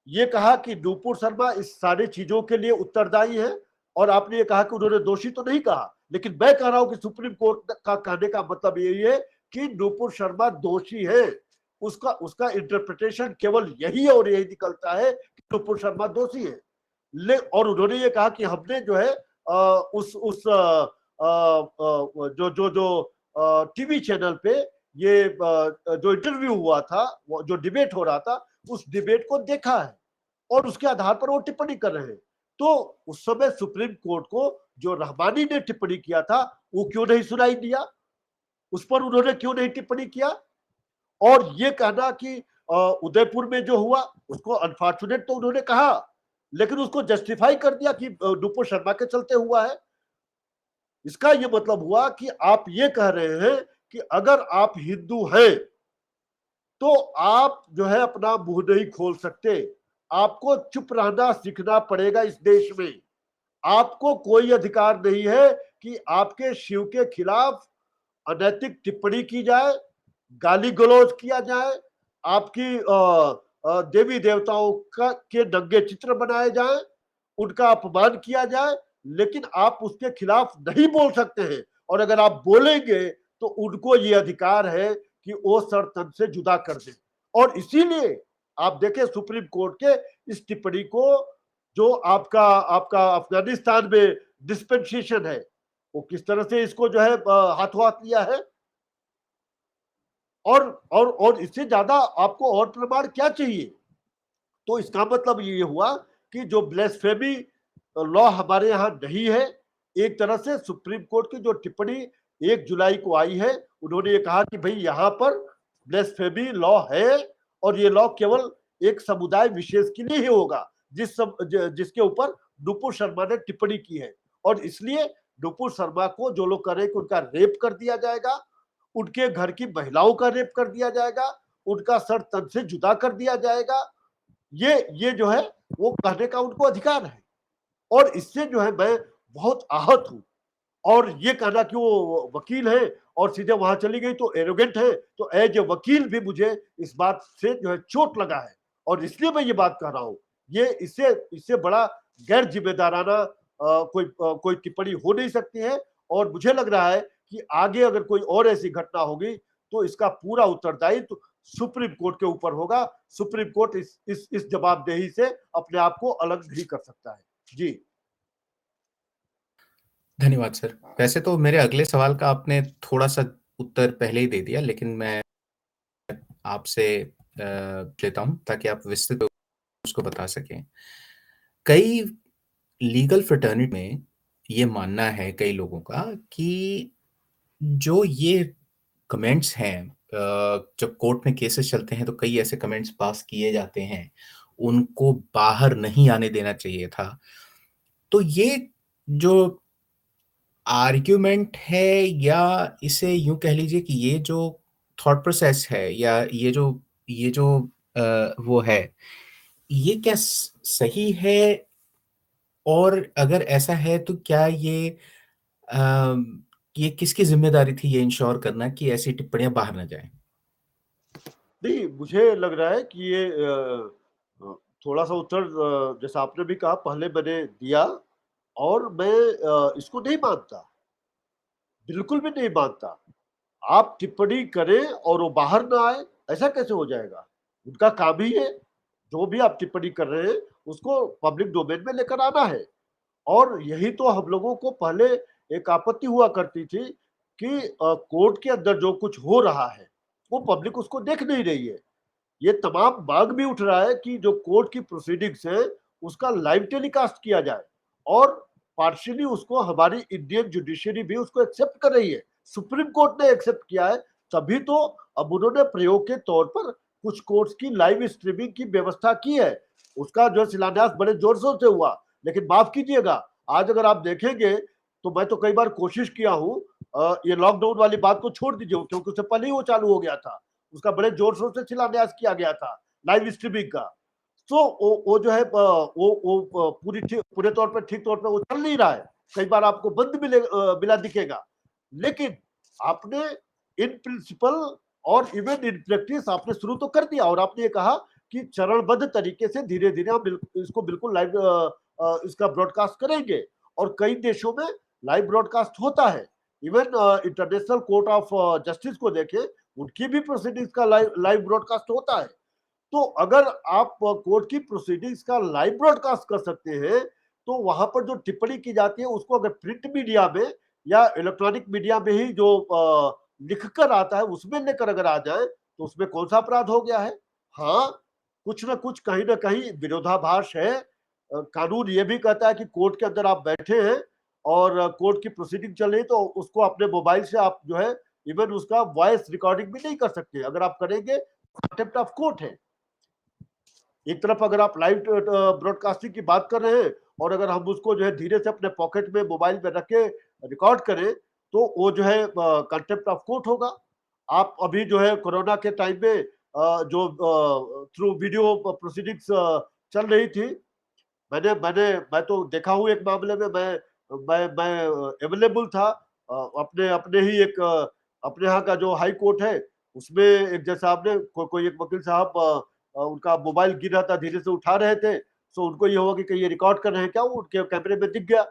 ये कहा कि नूपुर शर्मा इस सारी चीजों के लिए उत्तरदायी है, और आपने ये कहा कि उन्होंने दोषी तो नहीं कहा, लेकिन मैं कह रहा हूं कि सुप्रीम कोर्ट का कहने का मतलब यही है कि नूपुर शर्मा दोषी है। उसका उसका इंटरप्रिटेशन केवल यही है और यही निकलता है कि नूपुर शर्मा दोषी है। और उन्होंने ये कहा कि हमने जो है उस जो जो जो टीवी चैनल पे ये जो इंटरव्यू हुआ था, जो डिबेट हो रहा था, उस डिबेट को देखा है और उसके आधार पर वो टिप्पणी कर रहे हैं। तो उस समय सुप्रीम कोर्ट को जो रहमानी ने टिप्पणी किया था वो क्यों नहीं सुनाई दिया, उस पर उन्होंने क्यों नहीं टिप्पणी किया। और ये कहना कि उदयपुर में जो हुआ उसको अनफॉर्चुनेट तो उन्होंने कहा, लेकिन उसको जस्टिफाई कर दिया कि नूपुर शर्मा के चलते हुआ है। इसका ये मतलब हुआ कि आप ये कह रहे हैं कि अगर आप हिंदू हैं तो आप जो है अपना मुंह नहीं खोल सकते, आपको चुप रहना सीखना पड़ेगा इस देश में। आपको कोई अधिकार नहीं है कि आपके शिव के खिलाफ अनैतिक टिप्पणी की जाए, गाली गलौज किया जाए, आपकी देवी देवताओं का के नंगे चित्र बनाए जाए, उनका अपमान किया जाए, लेकिन आप उसके खिलाफ नहीं बोल सकते हैं। और अगर आप बोलेंगे तो उनको ये अधिकार है कि वो सर तन से जुदा कर दें। और इसीलिए आप देखें सुप्रीम कोर्ट के इस टिप्पणी को, जो आपका आपका अफगानिस्तान में डिस्पेंसेशन है, वो किस तरह से इसको जो है हाथों हाथ लिया है। और इससे ज्यादा आपको और प्रमाण क्या चाहिए? तो इसका मतलब ये हुआ कि जो ब्लेस्फेमी लॉ हमारे यहाँ नहीं है। एक तरह से सुप्रीम कोर्ट की जो टिप्पणी 1 जुलाई को आई है, उन्होंने ये कहा कि भाई यहाँ पर ब्लेस्फेमी लॉ है, और ये लॉ केवल एक समुदाय विशेष के लिए ही होगा जिसके ऊपर नुपुर शर्मा ने टिप्पणी की है। और इसलिए नुपुर शर्मा को जो लोग करें कि उनका रेप कर दिया जाएगा, उनके घर की महिलाओं का रेप कर दिया जाएगा, उनका सर तन से जुदा कर दिया जाएगा। ये जो है वो कहने का उनको अधिकार है। और इससे जो है मैं बहुत आहत हूं। और ये कहना कि वो वकील है और सीधे वहां चली गई तो एरोगेंट है, तो एज ए वकील भी मुझे इस बात से जो है चोट लगा है। और इसलिए मैं ये बात कह रहा हूं, ये इससे इससे बड़ा गैर जिम्मेदाराना कोई टिप्पणी हो नहीं सकती है। और मुझे लग रहा है कि आगे अगर कोई और ऐसी घटना होगी तो इसका पूरा उत्तरदायित्व सुप्रीम कोर्ट के ऊपर होगा। सुप्रीम कोर्ट इस जवाबदेही से अपने आप को अलग नहीं कर सकता है। जी। धन्यवाद सर। वैसे तो मेरे अगले सवाल का आपने थोड़ा सा उत्तर पहले ही दे दिया, लेकिन मैं आपसे लेता हूं ताकि आप विस्तृत रूप से उसको बता सकें। कई लीगल फ्रेटर्निटी में ये मानना है कई लोगों का कि जो ये कमेंट्स हैं, जब कोर्ट में केसेस चलते हैं तो कई ऐसे कमेंट्स पास किए जाते हैं, उनको बाहर नहीं आने देना चाहिए था। तो ये जो आर्ग्यूमेंट है, या इसे यूं कह लीजिए कि ये जो थॉट प्रोसेस है, या ये जो वो है, ये क्या सही है? और अगर ऐसा है तो क्या ये किसकी जिम्मेदारी थी ये इंश्योर करना कि ऐसी टिप्पणियां बाहर ना जाएं? नहीं, मुझे लग रहा है कि ये थोड़ा सा उत्तर जैसा आपने भी कहा पहले मैंने दिया। और मैं इसको नहीं मानता, बिल्कुल भी नहीं मानता। आप टिप्पणी करें और वो बाहर ना आए, ऐसा कैसे हो जाएगा? उनका काम ही है, जो भी आप टिप्पणी कर रहे हैं उसको पब्लिक डोमेन में लेकर आना है। और यही तो हम लोगों को पहले एक आपत्ति हुआ करती थी कि कोर्ट के अंदर जो कुछ हो रहा है वो पब्लिक उसको देख नहीं रही है। ये तमाम मांग भी उठ रहा है कि जो कोर्ट की प्रोसीडिंग्स है उसका लाइव टेलीकास्ट किया जाए। और पार्शियली उसको हमारी इंडियन जुडिशरी भी उसको एक्सेप्ट कर रही है, सुप्रीम कोर्ट ने एक्सेप्ट किया है। तभी तो अब उन्होंने प्रयोग के तौर पर कुछ कोर्ट्स की लाइव स्ट्रीमिंग की व्यवस्था की है। उसका जो शिलान्यास बड़े जोर शोर से हुआ। लेकिन माफ कीजिएगा, आज अगर आप देखेंगे तो मैं तो कई बार कोशिश किया हूं, ये लॉकडाउन वाली बात को छोड़ दीजिए क्योंकि उससे पहले ही वो चालू हो गया था, उसका बड़े जोर शोर से शिलान्यास किया गया था लाइव स्ट्रीमिंग का। तो वो जो है वो पूरे तौर पर ठीक तौर पर वो चल नहीं रहा है। कई बार आपको बंद मिला दिखेगा। लेकिन आपने इन प्रिंसिपल और इवन इन प्रैक्टिस आपने शुरू तो कर दिया, और आपने ये कहा कि चरणबद्ध तरीके से धीरे धीरे हम इसको बिल्कुल लाइव इसका ब्रॉडकास्ट करेंगे। और कई देशों में लाइव ब्रॉडकास्ट होता है। Even international court of justice को देखें, उनकी भी प्रोसीडिंग्स का लाइव ब्रॉडकास्ट होता है। तो अगर आप कोर्ट की प्रोसीडिंग्स का लाइव ब्रॉडकास्ट कर सकते हैं, तो वहां पर जो टिप्पणी की जाती है उसको अगर प्रिंट मीडिया में या इलेक्ट्रॉनिक मीडिया में ही जो लिखकर आता है उसमें लेकर अगर आ जाए तो उसमें कौन सा अपराध हो गया है? हाँ, कुछ ना कहीं विरोधाभास है। कानून ये भी कहता है कि कोर्ट के अंदर आप बैठे हैं और कोर्ट की प्रोसीडिंग चल रही है, तो उसको अपने मोबाइल से आप जो है इवन उसका वॉइस रिकॉर्डिंग भी नहीं कर सकते। अगर आप करेंगे कंटेम्प्ट ऑफ कोर्ट है। एक तरफ अगर आप लाइव ब्रॉडकास्टिंग की बात कर रहे हैं और अगर हम उसको जो है धीरे से अपने पॉकेट में मोबाइल में रख के रिकॉर्ड करें तो वो जो है कंटेम्प्ट ऑफ कोर्ट होगा। आप अभी जो है कोरोना के टाइम में जो थ्रू वीडियो प्रोसीडिंग्स चल रही थी, मैं तो देखा हूँ एक मामले में मैं अवेलेबल था अपने अपने ही एक अपने यहाँ का जो हाई कोर्ट है उसमें एक जैसा आपने कोई एक वकील साहब उनका मोबाइल गिर रहा था, धीरे से उठा रहे थे, सो उनको ये हुआ कि कहीं ये रिकॉर्ड कर रहे हैं क्या, वो उनके कैमरे में दिख गया।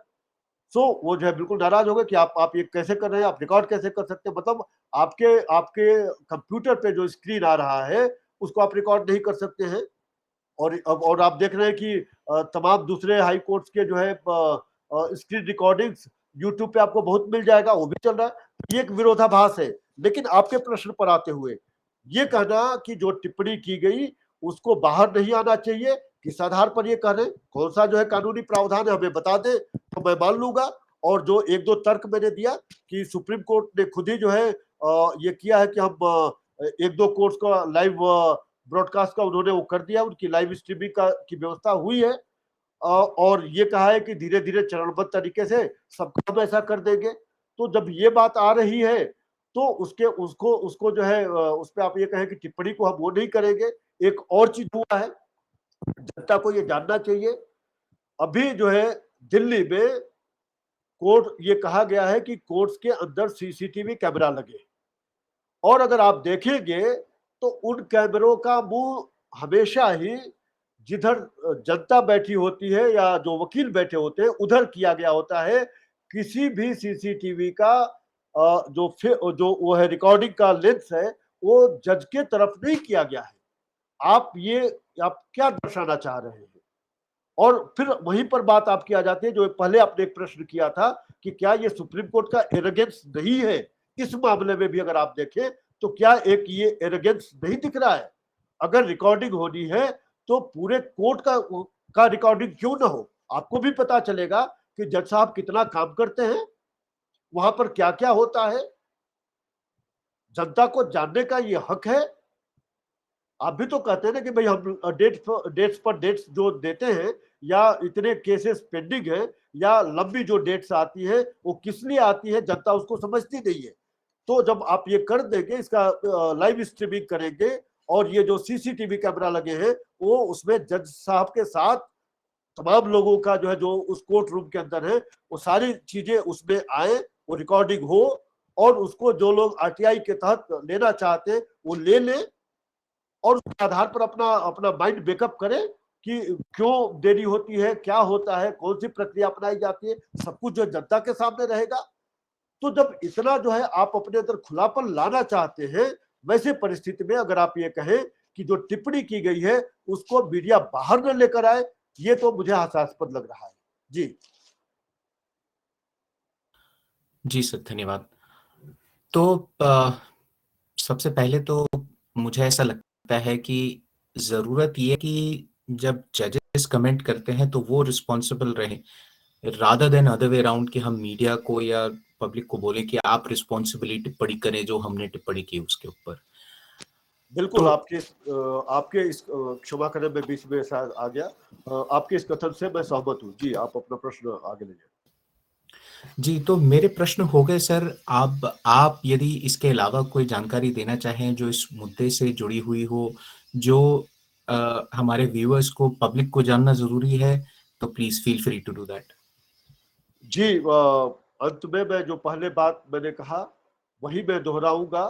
सो वो जो है बिल्कुल नाराज हो गए कि आप ये कैसे कर रहे हैं, आप रिकॉर्ड कैसे कर सकते हैं, मतलब आपके आपके कंप्यूटर पे जो स्क्रीन आ रहा है उसको आप रिकॉर्ड नहीं कर सकते हैं। और आप देख रहे हैं कि तमाम दूसरे हाई कोर्ट्स के जो है स्क्रीन रिकॉर्डिंग्स यूट्यूब पे आपको बहुत मिल जाएगा, वो भी चल रहा है। ये एक विरोधाभास है। लेकिन आपके प्रश्न पर आते हुए ये कहना कि जो टिप्पणी की गई उसको बाहर नहीं आना चाहिए, किस आधार पर ये कह रहे हैं, कौन सा जो है कानूनी प्रावधान है हमें बता दें तो मैं मान लूंगा। और जो एक दो तर्क मैंने दिया कि सुप्रीम कोर्ट ने खुद ही जो है ये किया है कि हम एक दो कोर्ट्स का लाइव ब्रॉडकास्ट का उन्होंने वो कर दिया, उनकी लाइव स्ट्रीमिंग का की व्यवस्था हुई है। और ये कहा है कि धीरे धीरे चरणबद्ध तरीके से सब काम ऐसा कर देंगे। तो जब ये बात आ रही है तो उसके उसको उसको जो है उस पर आप ये कहें कि टिप्पणी को हम वो नहीं करेंगे। एक और चीज हुआ है, जनता को ये जानना चाहिए, अभी जो है दिल्ली में कोर्ट ये कहा गया है कि कोर्ट्स के अंदर सीसीटीवी कैमरा लगे, और अगर आप देखेंगे तो उन कैमरों का मुंह हमेशा ही जिधर जनता बैठी होती है या जो वकील बैठे होते हैं उधर किया गया होता है। किसी भी सीसीटीवी का जो वो है रिकॉर्डिंग का लेंस है वो जज के तरफ नहीं किया गया है। आप ये आप क्या दर्शाना चाह रहे हैं? और फिर वहीं पर बात आपकी आ जाती है जो पहले आपने एक प्रश्न किया था कि क्या ये सुप्रीम कोर्ट का एरोगेंस नहीं है। इस मामले में भी अगर आप देखें तो क्या एक ये एरोगेंस नहीं दिख रहा है? अगर रिकॉर्डिंग होनी है तो पूरे कोर्ट का रिकॉर्डिंग क्यों ना हो, आपको भी पता चलेगा कि जज साहब कितना काम करते हैं, वहां पर क्या क्या होता है, जनता को जानने का ये हक है। आप भी तो कहते हैं ना कि भाई हम डेट्स पर डेट्स जो देते हैं, या इतने केसेस पेंडिंग है, या लंबी जो डेट्स आती है वो किस लिए आती है, जनता उसको समझती नहीं है। तो जब आप ये कर देंगे, इसका लाइव स्ट्रीमिंग करेंगे और ये जो सीसीटीवी कैमरा लगे हैं वो उसमें जज साहब के साथ तमाम लोगों का जो है जो उस कोर्ट रूम के अंदर है वो सारी चीजें उसमें आए, वो रिकॉर्डिंग हो, और उसको जो लोग आरटीआई के तहत लेना चाहते हैं वो ले लें, और उसके आधार पर अपना अपना माइंड बेकअप करें कि क्यों देरी होती है, क्या होता है, कौन सी प्रक्रिया अपनाई जाती है, सब कुछ जो जनता के सामने रहेगा। तो जब इतना जो है आप अपने अंदर खुलापन लाना चाहते हैं, वैसे परिस्थिति में अगर आप ये कहें कि जो टिप्पणी की गई है उसको मीडिया बाहर न लेकर आए, ये तो मुझे हास्यास्पद लग रहा है। जी जी सर, धन्यवाद। तो सबसे पहले तो मुझे ऐसा लगता है कि ज़रूरत ये है कि जब जजेस कमेंट करते हैं तो वो रिस्पॉन्सिबल रहे, rather than other way around कि हम मीडिया को या पब्लिक को बोले कि आप रिस्पॉन्सिबली टिप्पणी करें जो हमने टिप्पणी की उसके ऊपर। बिल्कुल, तो आपके इस क्षमा करें मैं बीच में शायद आ गया, आपके इस कथन से मैं सहमत हूँ। जी आप अपना प्रश्न आगे ले जाए। जी, तो मेरे प्रश्न हो गए सर। आप यदि इसके अलावा कोई जानकारी देना चाहें जो इस मुद्दे से जुड़ी हुई हो, जो हमारे व्यूअर्स को, पब्लिक को जानना ज़रूरी है, तो please feel free to do that. जी अंत में मैं जो पहले बात मैंने कहा वही मैं दोहराऊंगा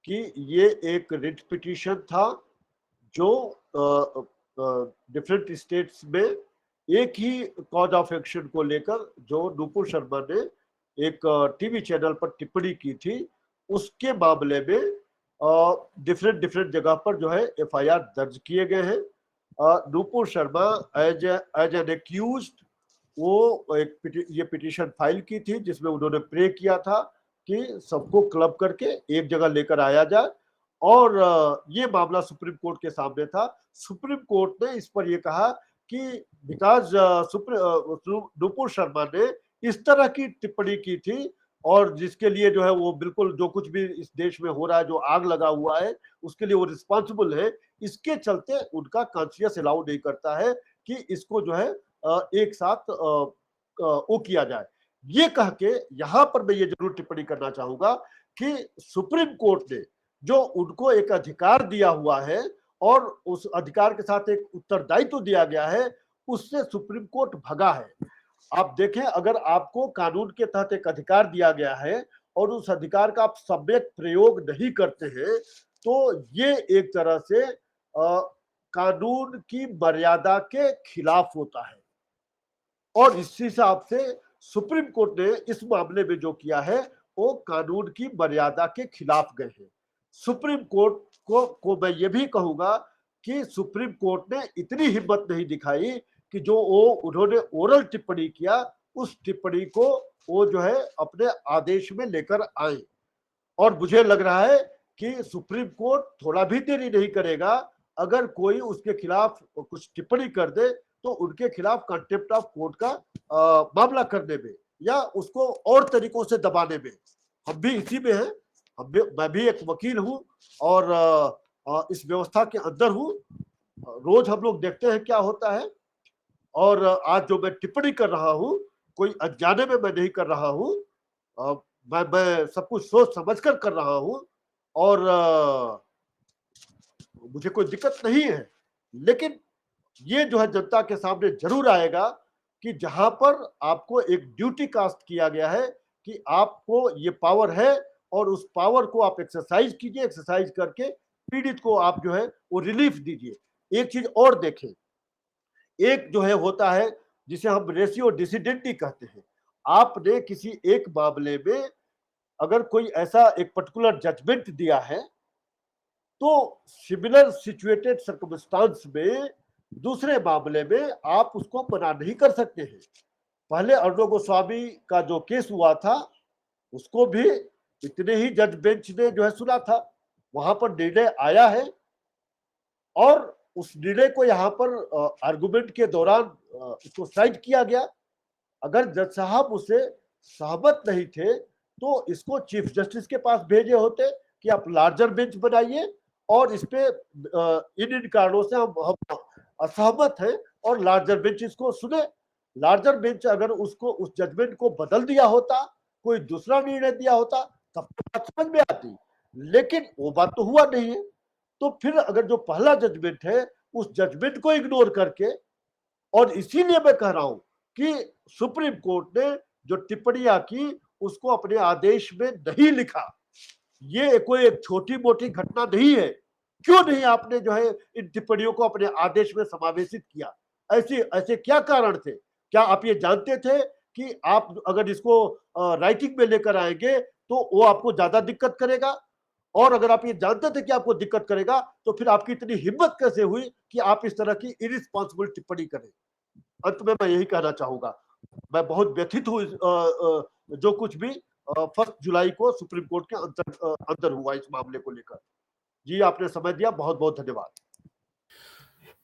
कि ये एक रिट पिटीशन था जो डिफरेंट स्टेट्स में एक ही कॉज ऑफ एक्शन को लेकर जो नुपुर शर्मा ने एक टीवी चैनल पर टिप्पणी की थी, उसके मामले में डिफरेंट डिफरेंट जगह पर जो है एफआईआर दर्ज किए गए हैं। Nupur Sharma as an accused वो ये पिटीशन फाइल की थी जिसमें उन्होंने प्रे किया था कि सबको क्लब करके एक जगह लेकर आया जाए, और ये मामला सुप्रीम कोर्ट के सामने था। सुप्रीम कोर्ट ने इस पर यह कहा कि बिकॉज नुपुर शर्मा ने इस तरह की टिप्पणी की थी और जिसके लिए जो है वो बिल्कुल जो कुछ भी इस देश में हो रहा है, जो आग लगा हुआ है, उसके लिए वो रिस्पॉन्सिबल है। इसके चलते उनका कॉन्शियस अलाउ नहीं करता है कि इसको जो है एक साथ वो किया जाए। ये कह के यहां पर मैं ये जरूर टिप्पणी करना चाहूंगा कि सुप्रीम कोर्ट ने जो उनको एक अधिकार दिया हुआ है और उस अधिकार के साथ एक उत्तरदायित्व दिया गया है, उससे सुप्रीम कोर्ट भगा है। आप देखें, अगर आपको कानून के तहत एक अधिकार दिया गया है और उस अधिकार का आप सम्यक प्रयोग नहीं करते हैं, तो ये एक तरह से कानून की मर्यादा के खिलाफ होता है। और इस हिसाब से सुप्रीम कोर्ट ने इस मामले में जो किया है वो कानून की मर्यादा के खिलाफ गए हैं। सुप्रीम कोर्ट को मैं ये भी कहूंगा कि सुप्रीम कोर्ट ने इतनी हिम्मत नहीं दिखाई कि जो वो उन्होंने ओरल टिप्पणी किया उस टिप्पणी को वो जो है अपने आदेश में लेकर आए। और मुझे लग रहा है कि सुप्रीम कोर्ट थोड़ा भी देरी नहीं करेगा। अगर कोई उसके खिलाफ कुछ टिप्पणी कर दे तो उनके खिलाफ कंटेम्प्ट ऑफ कोर्ट का मामला करने में या उसको और तरीकों से दबाने में। हम भी इसी में हैं। मैं भी एक वकील हूं और इस व्यवस्था के अंदर हूं। रोज हम लोग देखते हैं क्या होता है। और आज जो मैं टिप्पणी कर रहा हूं कोई अनजाने में मैं नहीं कर रहा हूं। मैं सब कुछ सोच समझ कर रहा हूं और मुझे कोई दिक्कत नहीं है। लेकिन ये जो है जनता के सामने जरूर आएगा कि जहां पर आपको एक ड्यूटी कास्ट किया गया है कि आपको ये पावर है और उस पावर को आप एक्सरसाइज कीजिए। एक्सरसाइज करके पीड़ित को आप जो है वो रिलीफ दीजिए। एक चीज और देखें, एक जो है होता है जिसे हम रेशियो डिसिडेंटी कहते हैं। आपने किसी एक मामले में अगर कोई ऐसा एक पर्टिकुलर जजमेंट दिया है तो सिमिलर सिचुएटेड सर्कमस्टांस में दूसरे मामले में आप उसको मना नहीं कर सकते हैं। पहले अर्णव गोस्वामी का जो केस हुआ था उसको भी इतने ही जज बेंच ने जो है सुना था। वहां पर निर्णय आया है और उस निर्णय को यहाँ पर आर्गुमेंट के दौरान इसको साइड किया गया। अगर जज साहब उसे सहमत नहीं थे तो इसको चीफ जस्टिस के पास भेजे होते कि आप लार्जर बेंच बनाइए और इस पे इन कारणों से हम असहमत हैं और लार्जर बेंच इसको सुने। लार्जर बेंच अगर उसको उस जजमेंट को बदल दिया होता, कोई दूसरा निर्णय दिया होता तब तो बात समझ में आती। लेकिन वो बात तो हुआ नहीं है। तो फिर अगर जो पहला जजमेंट है उस जजमेंट को इग्नोर करके, और इसीलिए मैं कह रहा हूं कि सुप्रीम कोर्ट ने जो टिप्पणियां की उसको अपने आदेश में नहीं लिखा। ये कोई एक छोटी मोटी घटना नहीं है। क्यों नहीं आपने जो है इन टिप्पणियों को अपने आदेश में समावेशित किया? ऐसे ऐसे क्या कारण थे? क्या आप ये जानते थे कि आप अगर इसको राइटिंग में लेकर आएंगे तो वो आपको ज्यादा दिक्कत करेगा? और अगर आप ये जानते थे कि आपको दिक्कत करेगा तो फिर आपकी इतनी हिम्मत कैसे हुई कि आप इस तरह की इरिस्पॉन्सिबल टिप्पणी करें? अंत में मैं यही कहना चाहूंगा, मैं बहुत व्यथित हूँ जो कुछ भी 1 जुलाई को सुप्रीम कोर्ट के अंदर हुआ इस मामले को लेकर। जी आपने समय दिया, बहुत बहुत धन्यवाद।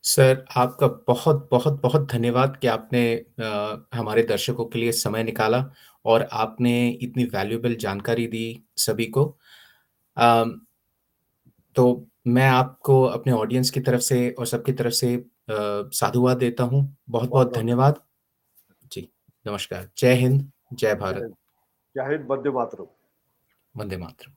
सर, आपका बहुत बहुत बहुत धन्यवाद कि आपने हमारे दर्शकों के लिए समय निकाला और आपने इतनी वैल्यूएबल जानकारी दी सभी को। अम, तो मैं आपको अपने ऑडियंस की तरफ से और सबकी तरफ से साधुवाद देता हूँ। बहुत बहुत बहुत बहुत धन्यवाद। जी, नमस्कार। जय हिंद, जय जय भारत, हिंद, जय हिंद, वंदे मातरम। वंदे मातरम।